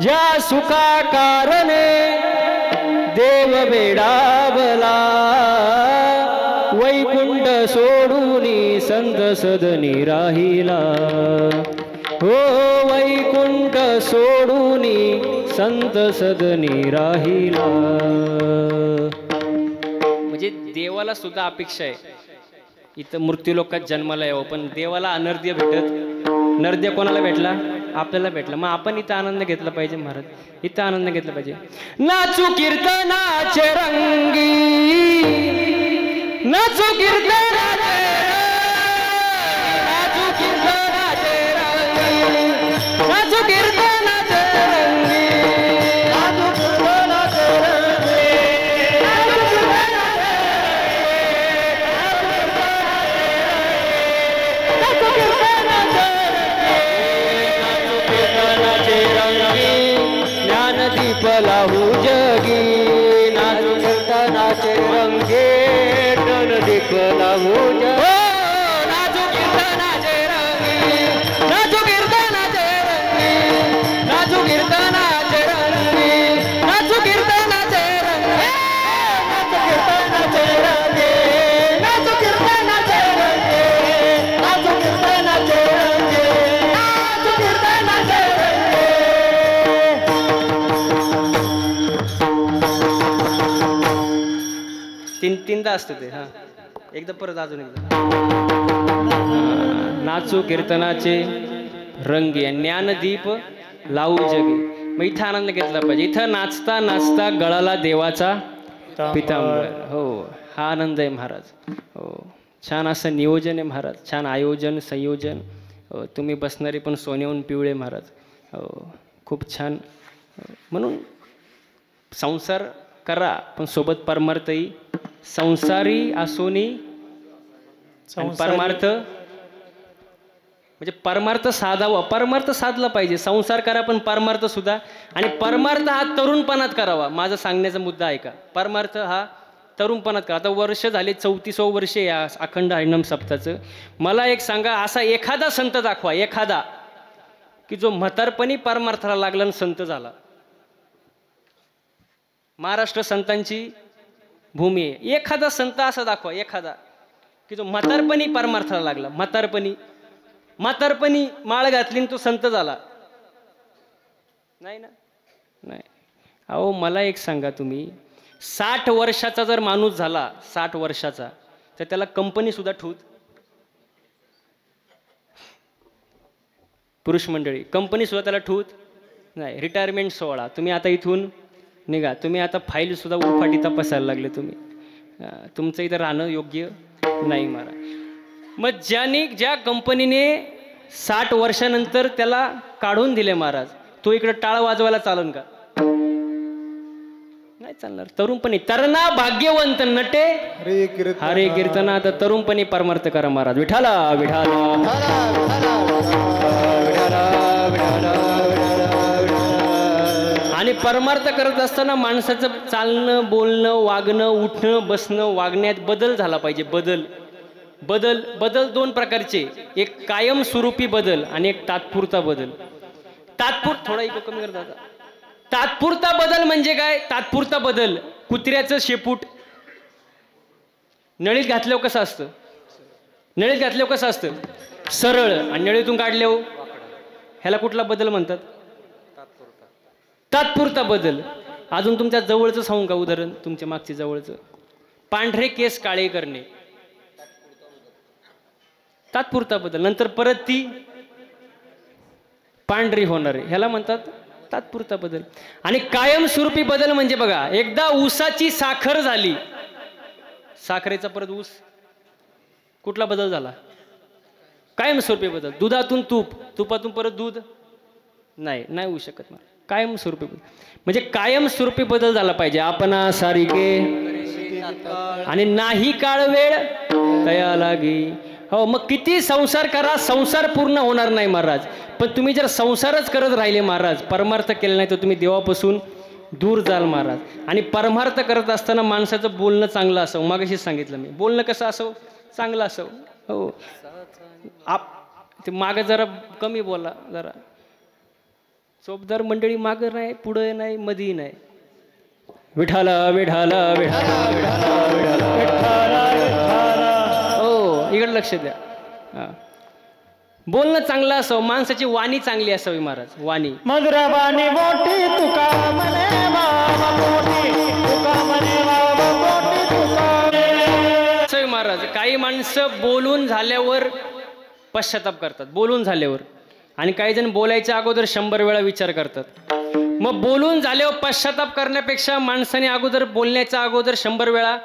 ज्या सुखा कारणे देव वेडावला, वैकुंठ सोडूनी संत सदनी राहिला. हो वैकुंठ सोडूनी संत सदनी राहिला. म्हणजे देवाला सुद्धा अपेक्षा आहे इथं मृत्यूलोकात जन्माला यावं, पण देवाला अनर्ध्य भेटत. नर्द्य कोणाला भेटला? आपल्याला भेटला. मग आपण इथं आनंद घेतला पाहिजे महाराज, इथं आनंद घेतला पाहिजे. नाचू कीर्तनाचे रंगी, नाचू कीर्तनाचे, नाचू कीर्तनाचे रंगी, नाचू कीर्तनाचे रंगी, नाचू कीर्तनाचे रंगी, नाचू कीर्तनाचे रंगी, ज्ञानदीप लावू जगी. नाचू कीर्तनाचे रंगी, ज्ञानदीप लावू जगी. नाचू कीर्तनाचे रंगी, नाचू कीर्तनाचे रंगी, नाचू कीर्तनाचे रंगी, नाचू कीर्तनाचे रंगी, नाचू कीर्तनाचे रंगी, नाचू कीर्तनाचे रंगी, नाचू कीर्तनाचे रंगी, नाचू कीर्तनाचे रंगी. तीनदा असतं ते. हा एकदा परत अजून एकदा. नाचू कीर्तनाचे रंगी, ज्ञानदीप लावू जगी. मग इथं आनंद घेतला पाहिजे. इथं नाचता नाचता गळाला देवाचा पितांबर. हो हा आनंद आहे महाराज. हो छान असं नियोजन आहे महाराज, छान आयोजन संयोजन. तुम्ही बसणारे पण सोन्याहून पिवळे महाराज. हो खूप छान. म्हणून संसार करा पण सोबत परमार्थही. संसारी असोनी परमार्थ, म्हणजे परमार्थ साधावा, परमार्थ साधला पाहिजे. संसार करा पण परमार्थ सुद्धा. आणि परमार्थ हा तरुणपणात करावा. माझा सांगण्याचा मुद्दा आहे का, परमार्थ हा तरुणपणात करा. आता वर्ष झाले 34वं वर्ष या अखंड हरिनाम सप्ताहाचं. मला एक सांगा, असा एखादा संत दाखवा, एखादा की जो म्हातारपणी परमार्थाला लागला आणि संत झाला. महाराष्ट्र संतांची भूमी आहे. एखादा संत असा दाखवा, एखादा की जो म्हातारपणी परमार्थाला लागला. म्हातारपणी माळ घातली आणि तो संत झाला. नाही ना, नाही. अहो मला एक सांगा, तुम्ही 60 वर्षाचा जर माणूस झाला, 60 वर्षाचा, तर त्याला कंपनी सुद्धा ठूत. पुरुष मंडळी, कंपनी सुद्धा त्याला ठूत नाही. रिटायरमेंट सोहळा, तुम्ही आता इथून निघा. तुम्ही आता फाईल सुद्धा उफाटी तपासायला लागले. तुम्ही तुमचं इथं राहणं योग्य नाही महाराज. मग ज्या कंपनीने 60 वर्षानंतर त्याला काढून दिले महाराज, तो इकडे टाळ वाजवायला चालन का? नाही चालणार. तरुणपणी तरणा भाग्यवंत नटे हरे कीर्तना. आता तरुणपणी परमार्थ करा महाराज. विठाला विठाला. आणि परमार्थ करत असताना माणसाचं चालणं, बोलणं, वागणं, उठणं, बसणं, वागण्यात बदल झाला पाहिजे. बदल 2 प्रकारचे, एक कायमस्वरूपी बदल आणि एक तात्पुरता बदल. थोडा इको कमी करता. तात्पुरता बदल म्हणजे काय? तात्पुरता बदल, कुत्र्याचं शेपूट नळीत घातल्यावर कसं असतं? नळीत घातल्यावर कसं असतं? सरळ. आणि नळीतून काढल्यावर ह्याला कुठला बदल म्हणतात? तात्पुरता बदल. अजून तुमच्या जवळचं सांगू का उदाहरण? तुमच्या मागच्या जवळचं, पांढरे केस काळे करणे, तात्पुरता बदल. नंतर परत ती पांढरी होणार आहे, ह्याला म्हणतात तात्पुरता बदल. आणि कायमस्वरूपी बदल म्हणजे बघा, एकदा ऊसाची साखर झाली, साखरेचा परत ऊस, कुठला बदल झाला? कायमस्वरूपी बदल. दुधातून तूप, तुपातून परत दूध, नाही होऊ शकत. मला कायमस्वरूपी बदल म्हणजे कायमस्वरूपी बदल झाला पाहिजे. आपण सारिके आणि नाही काळ वेळ तया लागी. हो, मग किती संसार करा, संसार पूर्ण होणार नाही महाराज. पण तुम्ही जर संसारच करत राहिले महाराज, परमार्थ केला नाही तर तुम्ही देवापासून दूर जाल महाराज. आणि परमार्थ करत असताना माणसाचं बोलणं चांगलं असावं. मागाशीच सांगितलं मी, बोलणं कसं असावं? चांगलं असावं. हो, ते मागं जरा कमी बोला, जरा चोपदार मंडळी मागं नाही, पुढे नाही, मधी नाही. विठाला विठाला विठाला विठाला विठाला विठाला. हो, इकडे लक्ष द्या. हां, बोलणं चांगलं असावं, माणसाची वाणी चांगली असावी महाराज. वाणी मधुरवाणी मोठी तुका म्हणे बाबा मोठी, तुका म्हणे बाबा मोठी तुका. महाराज, काही माणसं बोलून झाल्यावर पश्चाताप करतात, बोलून झाल्यावर. आणि काही जण बोलायच्या अगोदर 100 वेळा विचार करतात. मग बोलून झाल्यावर पश्चाताप करण्यापेक्षा माणसाने अगोदर बोलण्याच्या अगोदर 100 वेळा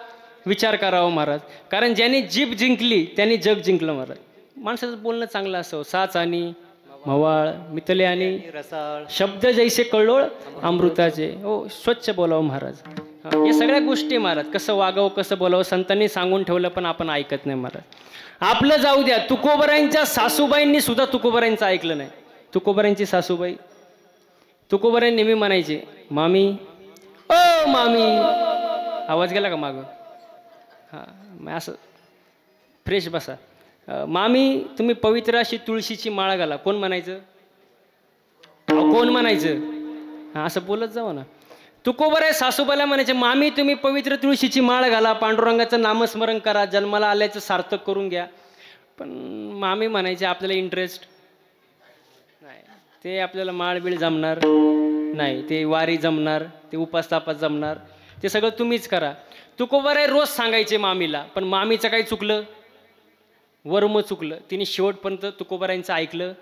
विचार करावा महाराज. कारण ज्यांनी जीभ जिंकली त्यांनी जग जिंकलं महाराज. माणसाचं बोलणं चांगलं असावं. साच आणि मवाळ मितले आणि रसाळ, शब्द जैसे कळोळ अमृताचे. हो, स्वच्छ बोलावं महाराज. हे सगळ्या गोष्टी महाराज, कसं वागावं, कसं बोलावं संतांनी सांगून ठेवलं, पण आपण ऐकत नाही महाराज. आपलं जाऊ द्या, तुकोबरायांच्या सासूबाईंनी सुद्धा तुकोबरायांचं ऐकलं नाही. तुकोबरायांची सासूबाई, तुकोबराय नेहमी म्हणायचे, मामी ओ मामी. आवाज गेला का मागं? हां, मग असं फ्रेश बसा. मामी तुम्ही पवित्र अशी तुळशीची माळ घाला. कोण म्हणायचं? कोण म्हणायचं? हां, असं बोलत जावं ना. तुकोबराय सासूबाईला म्हणायचे, मामी तुम्ही पवित्र तुळशीची माळ घाला, पांडुरंगाचं नामस्मरण करा, जन्माला आल्याचं सार्थक करून घ्या. पण मामी म्हणायचे आपल्याला इंटरेस्ट नाही, ते आपल्याला माळबीळ जमणार नाही, ते वारी जमणार, ते उपास तापास जमणार, ते सगळं तुम्हीच करा. तुकोबराय रोज सांगायचे मामीला. पण मामीचं काही चुकलं? वर्म चुकलं. तिने शेवटपर्यंत तुकोबरायांचं ऐकलं,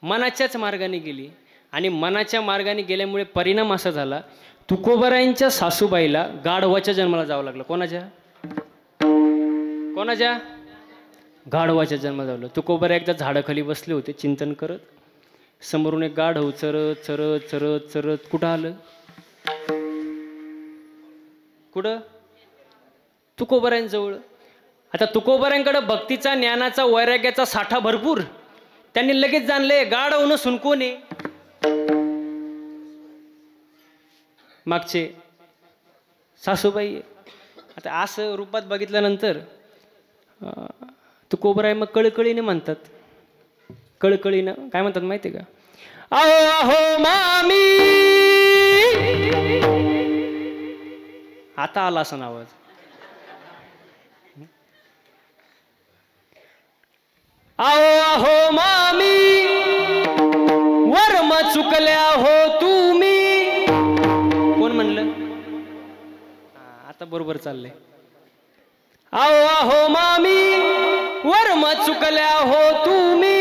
मनाच्याच मार्गाने गेली. आणि मनाच्या मार्गाने गेल्यामुळे परिणाम असा झाला, तुकोबरायांच्या सासूबाईला गाढवाच्या जन्माला जावं लागलं. कोणाच्या? गाढवाच्या जन्माला जावं. तुकोबराय एकदा झाडाखाली बसले होते चिंतन करत. समोरून एक गाढव चरत चरत चरत चरत कुठं आलं? कुठं? तुकोबरायांजवळ. आता तुकोबरायांकडे भक्तीचा, ज्ञानाचा, वैराग्याचा साठा भरपूर. त्यांनी लगेच जाणले गाढव नसून कोण आहे? मागचे सासूबाई. आता असं रूपात बघितल्यानंतर तुकोबराय मग कळकळीने म्हणतात, कळकळीनं काय म्हणतात माहिती आहे का? अहो अहो मामी. आता आला असा आवाज. अहो अहो मामी वर्म चुकल्या हो तुम्ही. कोण म्हणलं? आता बरोबर चाललंय. अहो अहो मामी वर्म चुकल्या हो तुम्ही.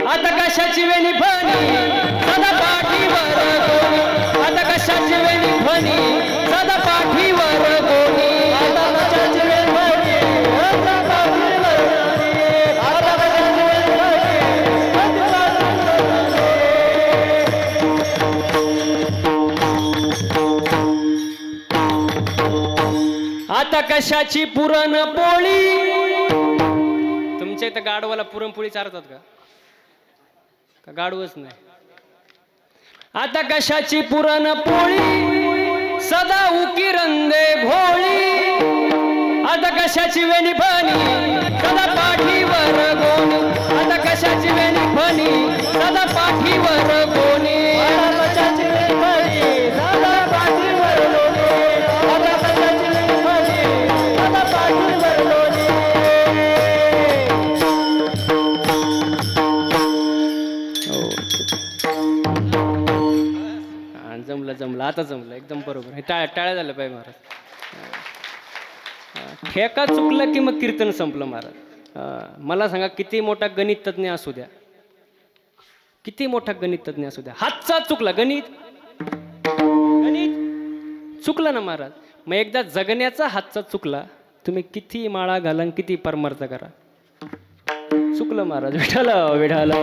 आता कशाची वेणी फणी सदा पाठीवर गोणी. आता कशाची वेणी फणी सदा पाठीवर गोणी. आता कशाची वेणी फणी सदा पाठीवर गोणी. आता कशाची वेणी फणी. आता कशाची पुरणपोळी. तुमच्या इथं गाढवाला पुरणपोळी चारतात का? गाढवच नाही. आता कशाची पुरणपोळी सदा उकिरंदे भोळी. आता कशाची वेणी फणी सदा पाठीवर गोणी. आता कशाची वेणी फणी सदा पाठीवर गोणी. कशाची वेणी फणी सदा पाठीवर गोणी. आता कशाची वेणी फणी सदा पाठीवर गोणी. जमलं आता जमलं एकदम बरोबर. टाळ्या झालं पाहिजे महाराज. ठेका चुकला की मग कीर्तन संपलं महाराज. मला सांगा, किती मोठा गणित तज्ञ असू द्या, किती मोठा गणित तज्ञ असू द्या, हातचा चुकला, गणित चुकला ना महाराज. मग एकदा जगण्याचा हातचा चुकला, तुम्ही किती माळा घाला किती परमार्थ करा, चुकलं महाराज. विठाला विठाला.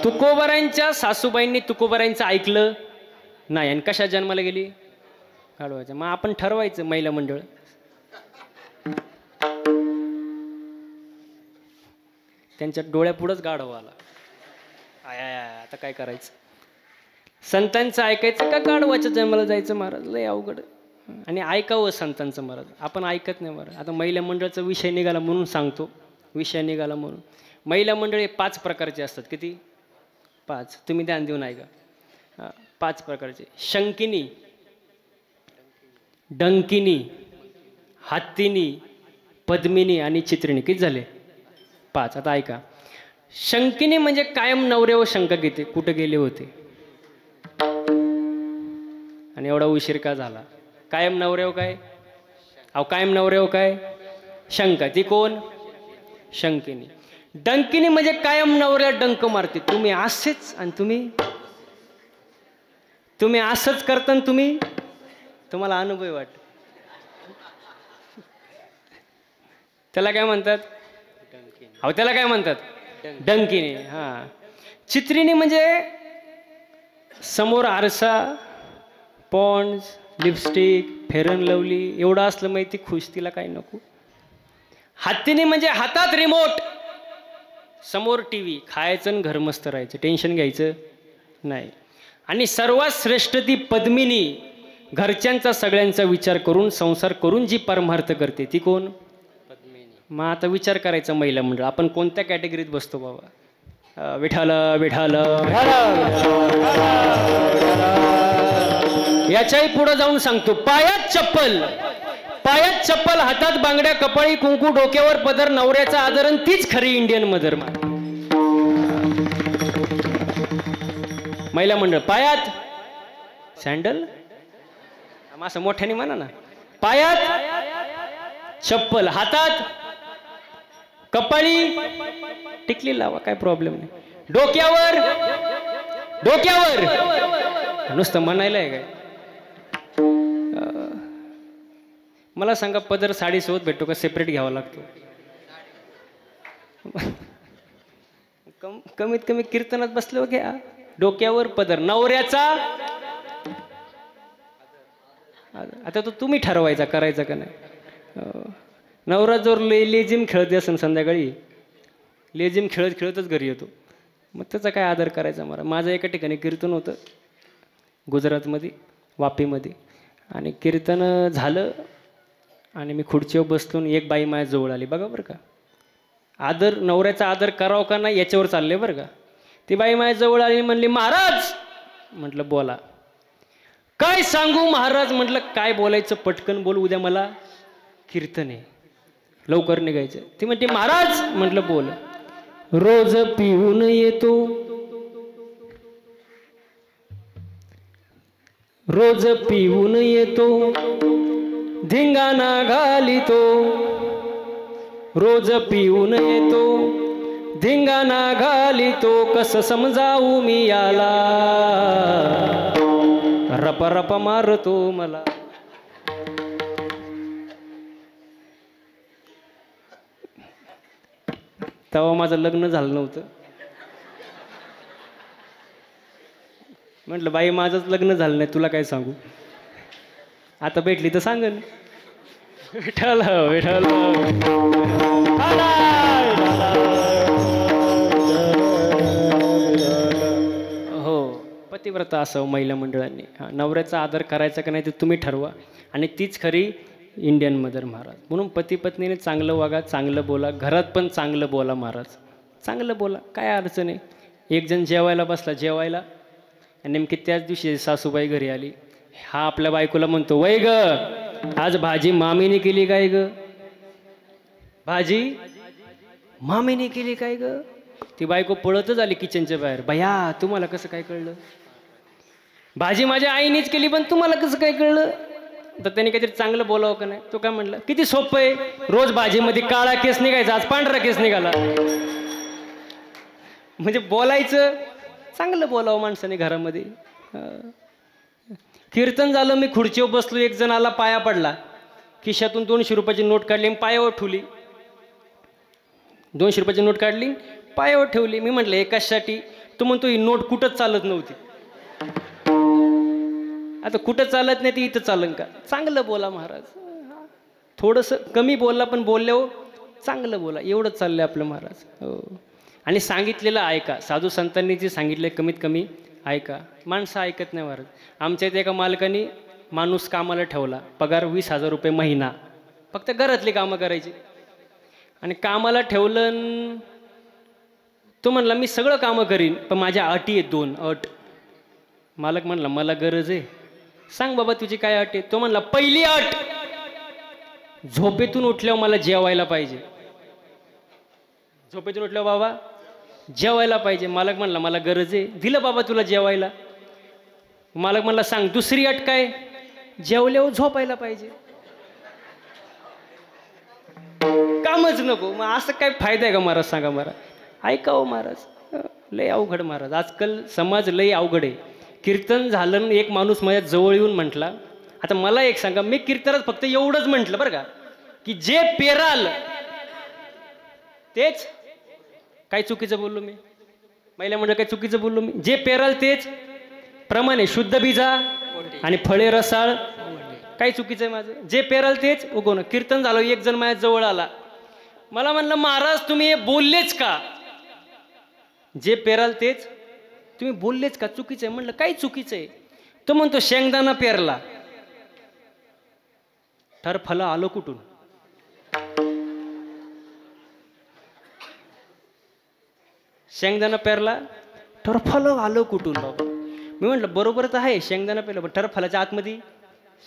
तुकोबारांच्या सासूबाईंनी तुकोबारांचं ऐकलं नाही आणि कशा जन्माला गेली, काढवायचं. मग आपण ठरवायचं महिला मंडळ, त्यांच्या डोळ्यापुढंच गाढवा आला. आता काय करायचं, संतांचं ऐकायचं का गाढवाच्या जन्माला जायचं महाराज, लय अवघड. आणि ऐकावं संतांचं महाराज, आपण ऐकत नाही महाराज. आता महिला मंडळाचा विषय निघाला म्हणून सांगतो, विषय निघाला म्हणून. महिला मंडळ हे 5 प्रकारचे असतात. किती? 5. तुम्ही ध्यान देऊन ऐका. 5 प्रकारचे: शंकिनी, डंकिनी, हत्तिनी, पद्मिनी आणि चित्रिणी. किती झाले? 5. आता ऐका. शंकिनी म्हणजे कायम नवऱ्यावर शंका घेते, कुठं गेले होते आणि एवढा उशीर का झाला. कायम नवऱ्यावर काय, कायम नवऱ्यावर काय शंका, ती कोण? शंकिनी. डंकिनी म्हणजे कायम नवऱ्या डंक मारते, तुम्ही असेच आणि तुम्ही असंच करता आणि तुम्हाला अनुभव वाटत. त्याला काय म्हणतात? त्याला काय म्हणतात? डंकिनी. हा. चित्रिणी म्हणजे समोर आरसा, पॉन्ड्स, लिपस्टिक, फेरन लवली एवढं असलं माहिती, खुश, तिला काही नको. हत्तीनी म्हणजे हातात रिमोट, समोर टीव्ही, खायचं आणि घर मस्त राहायचं, टेन्शन घ्यायचं नाही. आणि सर्वात श्रेष्ठ ती पद्मिनी, घरच्यांचा सगळ्यांचा विचार करून संसार करून जी परमार्थ करते, ती कोण? पद्मिनी. मग आता विचार करायचा महिला मंडळ, आपण कोणत्या कॅटेगरीत बसतो बाबा? विठाल विठाल. याच्याही पुढे जाऊन सांगतो. पायात चप्पल, पायात चप्पल, हातात बांगड्या, कपाळी कुंकू, डोक्यावर पदर, नवऱ्याचा आदरण, तीच खरी इंडियन मदर. महिला मंडळ. पायात सँडल, असं मोठ्याने म्हणा ना. पायात चप्पल, हातात कपाळी टिकली लावा, काय प्रॉब्लेम नाही. डोक्यावर नुसतं म्हणायला आहे काय? मला सांगा, पदर साडीसोबत भेटतो का सेपरेट घ्यावा लागतो? कमीत कमी कीर्तनात बसलो घ्या. डोक्यावर पदर, नवऱ्याचा. आता तो तुम्ही ठरवायचा करायचा का नाही. नवरा जर लेझिम खेळते असेल संध्याकाळी, लेझिम खेळत खेळतच घरी येतो, मग त्याचा काय आदर करायचा मला. माझं एका ठिकाणी कीर्तन होतं गुजरातमध्ये, वापीमध्ये, आणि कीर्तन झालं आणि मी खुर्चीवर बसलो, एक बाई माझ्याजवळ आली. बघा बरं का, आदर, नवऱ्याचा आदर करावं का नाही याच्यावर चालले बरं का. ती बाई माझ्याजवळ आली, म्हणली महाराज. म्हटलं बोला. काय सांगू महाराज? म्हटलं काय बोलायचं, पटकन बोल, उद्या मला कीर्तन आहे, लवकर निघायचं. ती म्हणते महाराज. म्हटलं बोल. रोज पिऊन येतो, रोज पिऊन येतो, धिंगाणा घालितो, रोज पिऊन येतो, धिंगाणा घालितो, कसं समजावू मी याला, रप रप मारतो मला. तेव्हा माझं लग्न झालं नव्हतं. म्हटलं बाई माझंच लग्न झालं नाही, तुला काय सांगू, आता भेटली तर सांगन. विठ्ठल विठ्ठल. हो, पतिव्रता असावं महिला मंडळांनी. नवऱ्याचा आदर करायचा का नाही ते तुम्ही ठरवा, आणि तीच खरी इंडियन मदर महाराज. म्हणून पती पत्नीने चांगलं वागा, चांगलं बोला, घरात पण चांगलं बोला महाराज, चांगलं बोला, काय अडचण आहे. एक जण जेवायला बसला, जेवायला, आणि नेमकी त्याच दिवशी सासूबाई घरी आली. हा आपल्या बायकोला म्हणतो, वय ग, आज भाजी मामीने केली काय ग? भाजी मामीने केली काय ग? ती बायको पळतच आली किचनच्या बाहेर. भैया तुम्हाला कसं काय कळलं? भाजी माझ्या आईनेच केली, पण तुम्हाला कसं काय कळलं? तर त्यांनी काहीतरी चांगलं बोलावं का नाही. तो काय म्हणलं, किती सोपं आहे, रोज भाजीमध्ये काळा केस निघायचा, आज पांढरा केस निघाला. म्हणजे बोलायचं चांगलं बोलावं माणसाने घरामध्ये. कीर्तन झालं, मी खुर्चीवर बसलो, एक जण आला, पाया पडला, खिशातून 200 रुपयाची नोट काढली आणि पायावर ठेवली. 200 रुपयाची नोट काढली, पायावर ठेवली. मी म्हटलं हे कशासाठी? तो म्हणतो ही नोट कुठंच चालत नव्हती. आता कुठं चालत नाही ती इथं चालन का? चांगलं बोला महाराज. थोडंसं कमी बोलला पण बोलल्यावर चांगलं बोला, एवढंच चाललंय आपलं महाराज. हो. आणि सांगितलेलं ऐका. साधू संतांनी जे सांगितलं कमीत कमी ऐका. माणसं ऐकत नाही महाराज. आमच्या इथे एका मालकाने माणूस कामाला ठेवला, पगार 20,000 रुपये महिना, फक्त घरातली कामं करायची. आणि कामाला ठेवलं, तो म्हणला मी सगळं कामं करीन पण माझ्या अटी आहेत 2 अट. मालक म्हणला मला गरज आहे, सांग बाबा तुझी काय अट आहे? तो म्हणला पहिली अट, झोपेतून उठल्यावर मला जेवायला पाहिजे. झोपेतून उठल्यावर बाबा जेवायला पाहिजे. मालक म्हणला मला गरज आहे, दिलं बाबा तुला जेवायला. मालक म्हणला सांग दुसरी अट काय? जेवल्यावर झोपायला पाहिजे. कामच नको. मग असं काय फायदा आहे का महाराज? सांगा महाराज. ऐकावं महाराज. लय अवघड महाराज. आजकाल समाज लय अवघड आहे. कीर्तन झालं, एक माणूस माझ्या जवळ येऊन म्हटला, आता मला एक सांगा, मी कीर्तनात फक्त एवढंच म्हटलं बरं का, की जे पेराल तेच. काय चुकीचं बोललो मी? महिला म्हणजे काय चुकीचं बोललो मी? जे पेराल तेच प्रमाणे शुद्ध बीजा आणि फळे रसाळ. काय चुकीचं आहे माझं? जे पेराल तेच उगवणं. कीर्तन झालं, एक जण माझ्या जवळ आला, मला म्हणलं महाराज तुम्ही हे बोललेच का? जे पेराल तेच तुम्ही बोललेच का? चुकीचं आहे. म्हणलं काय चुकीचं आहे? तो म्हणतो शेंगदाणा पेरला, टरफलं आलो कुठून? शेंगदाणा पेरला, टरफलं आलो कुठून बाबा? मी म्हटलं बरोबर तर आहे, शेंगदाणा पेरला, पण टरफलाच्या आतमध्ये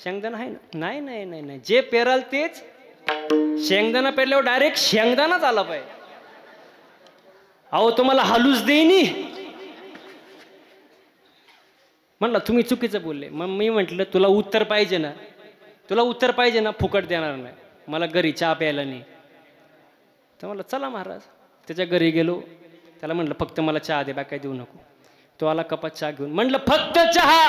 शेंगदाणा आहे ना? नाही नाही नाही नाही, जे पेराल तेच. शेंगदाणा पेरल्यावर डायरेक्ट शेंगदाणाच आला पाहिजे. अहो तुम्हाला हालूच देईनी. म्हणलं तुम्ही चुकीचं बोलले. मग मी म्हटलं तुला उत्तर पाहिजे ना, तुला उत्तर पाहिजे ना, फुकट देणार नाही. मला घरी चहा प्यायला नाही. तर म्हणलं चला महाराज. त्याच्या घरी गेलो, त्याला म्हटलं फक्त मला चहा दे, बाकी काय देऊ नको. तो आला कपात चहा घेऊन. म्हटलं फक्त चहा.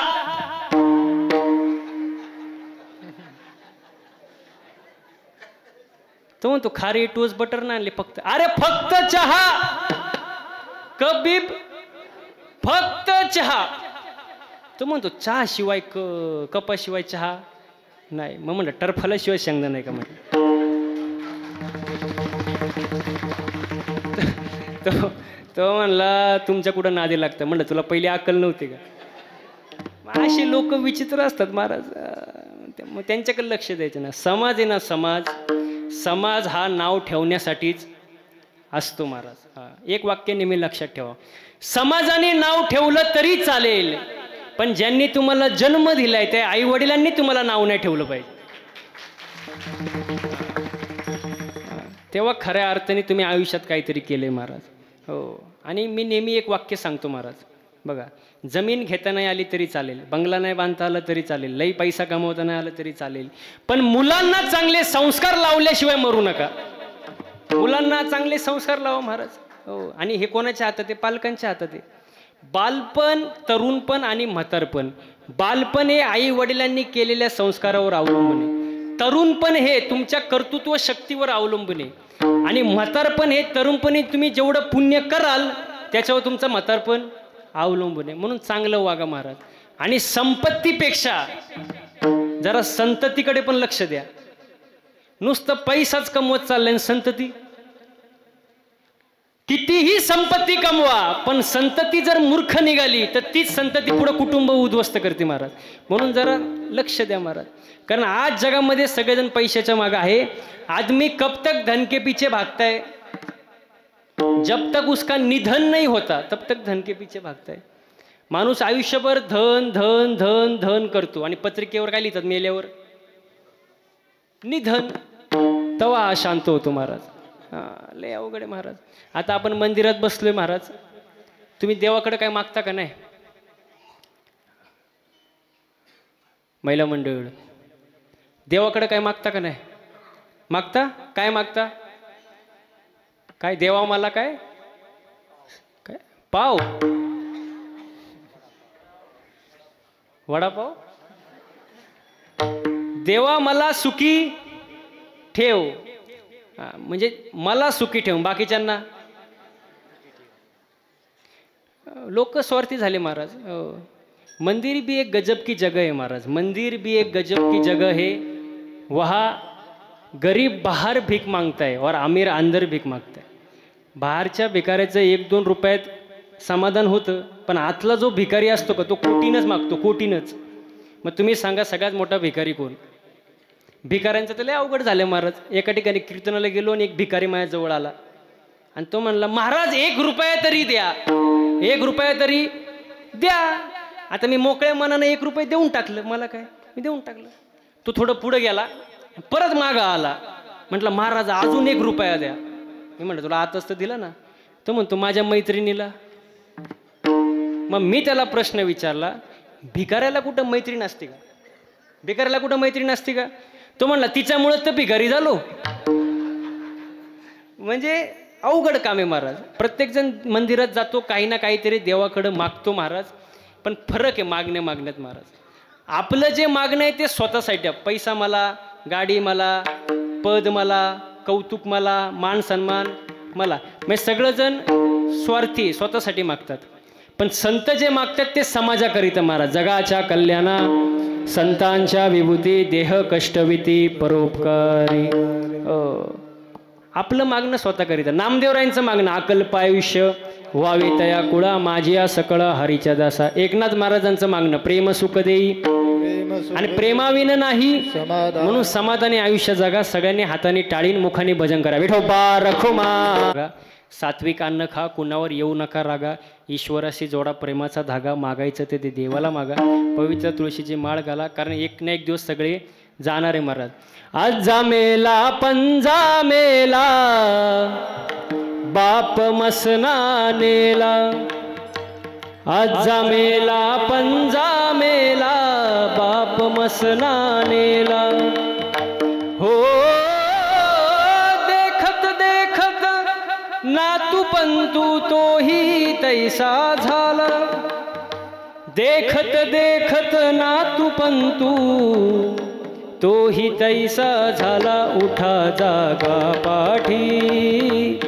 तो म्हणतो खारी टोस बटर ना आणले फक्त. अरे फक्त चहा, कबीब फक्त चहा. तो म्हणतो चहा शिवाय कपाशिवाय चहा नाही. मग म्हणलं टरफलाशिवाय शेंगदाणा नाही का? म्हटलं तो म्हणला तुमच्या कुठं नादी लागतं. म्हणलं तुला पहिली अक्कल नव्हती का? अशी लोक विचित्र असतात महाराज. मग त्यांच्याकडे लक्ष द्यायचं ना. समाज आहे ना, समाज हा नाव ठेवण्यासाठीच असतो महाराज. हा एक वाक्य नेहमी लक्षात ठेवा. समाजाने नाव ठेवलं तरी चालेल, पण ज्यांनी तुम्हाला जन्म दिलाय त्या आई वडिलांनी तुम्हाला नाव नाही ठेवलं पाहिजे. तेव्हा खऱ्या अर्थाने तुम्ही आयुष्यात काहीतरी केलंय महाराज. हो. आणि मी नेहमी एक वाक्य सांगतो महाराज, बघा, जमीन घेता नाही आली तरी चालेल, बंगला नाही बांधता आला तरी चालेल, लई पैसा कमवता नाही आला तरी चालेल, पण मुलांना चांगले संस्कार लावल्याशिवाय मरू नका. मुलांना चांगले संस्कार लावा महाराज. हो. आणि हे कोणाच्या हातात आहे? पालकांच्या हातात आहे. बालपण, तरुणपण आणि म्हातारपण. बालपण हे आई वडिलांनी केलेल्या संस्कारावर अवलंबून आहे. तरुणपण हे तुमच्या कर्तृत्व शक्तीवर अवलंबून आहे. आणि म्हातारपण हे तरुणपणी तुम्ही जेवढं पुण्य कराल त्याच्यावर तुमचं म्हातारपण अवलंबून आहे. म्हणून चांगलं वागा महाराज. आणि संपत्तीपेक्षा जरा संततीकडे पण लक्ष द्या. नुसतं पैसाच कमवत चाललंय, संतती कितीही संपत्ती कमवा, पण संतती जर मूर्ख निघाली तर तीच संतती पुढे कुटुंब उद्ध्वस्त करते महाराज. म्हणून जरा लक्ष द्या महाराज. कारण आज जगामध्ये सगळेजण पैशाच्या मागे आहे. आदमी कब तक धन के पीछे भागता है, जब तक उसका निधन नहीं होता तब तक धन के पीछे भागता है. माणूस आयुष्यभर धन धन धन धन करतो आणि पत्रिकेवर काय लिहितात मेल्यावर? निधन. तवा शांत होतो महाराज. लय अवघड आहे महाराज. आता आपण मंदिरात बसलोय महाराज, तुम्ही देवाकडे काय मागता का नाही? महिला मंडळ देवाकडे काय मागता का नाही? मागता? काय मागता? काय देवा मला काय काय पाव, वडापाव. देवा मला सुखी ठेव, म्हणजे मला सुखी ठेव, बाकीच्यांना. लोक स्वार्थी झाले महाराज. मंदिर भी एक गजब की जगह है महाराज, मंदिर भी एक गजब की जगह है. वहाँ गरीब बाहर भीक मांगता है और अमीर अंदर भीक मागता है. बाहेरच्या भिकाऱ्याचं 1-2 रुपयात समाधान होतं, पण आतला जो भिकारी असतो का तो कोटीनच मागतो, कोटीनच. मग तुम्ही सांगा सगळ्यात मोठा भिकारी कोण? भिकाऱ्यांचं तर लय अवघड झालं महाराज. एका ठिकाणी कीर्तनाला गेलो आणि एक भिकारी माझ्याजवळ आला आणि तो म्हणला, महाराज 1 रुपया तरी द्या, 1 रुपया तरी द्या. आता मी मोकळ्या मनानं 1 रुपये देऊन टाकलं, मला काय, मी देऊन टाकलं. तो थोडं पुढं गेला, परत मागं आला, म्हटलं महाराज अजून 1 रुपया द्या. मी म्हटलं तुला आताच तर दिला ना. तो म्हणतो माझ्या मैत्रिणीला. मग मी त्याला प्रश्न विचारला, भिकाऱ्याला कुठं मैत्रीण असते का? भिकाऱ्याला कुठं मैत्रीण असते का? तो म्हणला तिच्यामुळं तर भिकारी झालो. म्हणजे अवघड काम आहे महाराज. प्रत्येकजण मंदिरात जातो, काही ना काहीतरी देवाकडं मागतो महाराज, पण फरक आहे मागण्यात महाराज. आपलं जे मागणं आहे ते स्वतःसाठी, पैसा मला, गाडी मला, पद मला, कौतुक मला, मान सन्मान मला, म्हणजे सगळंजण स्वार्थी स्वतःसाठी मागतात. पण संत जे मागतात ते समाजाकरिता महाराज. जगाच्या कल्याणा संतांच्या विभूती, देह कष्टविती परोपकारी. आपलं मागणं स्वतःकरिता. नामदेवरायांचं मागणं, अकल्प आयुष्य व्हावे तया कुळा, माझिया सकळ हरीच्या दासा. एकनाथ महाराजांचं मागणं, प्रेम सुख देई आणि प्रेमाविन नाही, म्हणून समाधानी आयुष्य जगा. सगळ्यांनी हाताने टाळीन, मुखाने भजन करा. विठोबा रखुमा. सात्विक अन्न खा, कुणावर येऊ नका रागा. ईश्वराशी जोडा प्रेमाचा धागा, मागायचं ते देवाला मागा. पवित्र तुळशीची माळ घाला, कारण एक ना एक दिवस सगळे जाणार आहे महाराज. आज जामेला पंजा मेला, बाप मसना नेला. आज जामेला पंजा मेला, बाप मसना नेला. हो देखत देखत नातू पंतू तोही तैसा झाला. देखत देखत नातू पंतू तोही तैसा झाला. उठा जागा पाठी,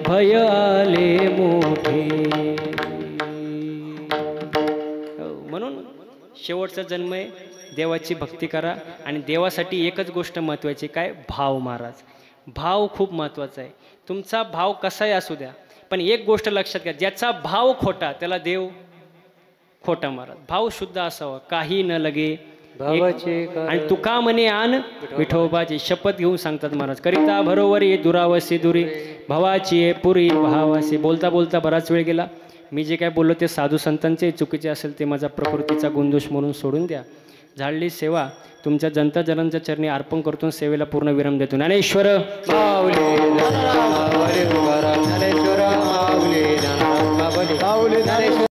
भय आले मोठे. म्हणून शेवटचा जन्म आहे, देवाची भक्ती करा. आणि देवासाठी एकच गोष्ट महत्त्वाची, काय? भाव महाराज. भाव खूप महत्त्वाचा आहे. तुमचा भाव कसाही असू द्या, पण एक गोष्ट लक्षात घ्या, ज्याचा भाव खोटा त्याला देव खोटा महाराज. भाव शुद्ध असावा, काही न लगे आणि तुका म्हणे आण विठोबाची. शपथ घेऊन सांगतात महाराज. करिता बरोबर ये दुरावसी दुरी, भवाची ये पुरी भावासी. बोलता बोलता बराच वेळ गेला. मी जे काय बोललो ते साधू संतांचे चुकीचे असेल ते माझा प्रकृतीचा गुणदोष म्हणून सोडून द्या. झाडली सेवा तुमच्या जनता जनांच्या चरणी अर्पण करतो. सेवेला पूर्ण विराम देतो. ज्ञानेश्वर माऊली.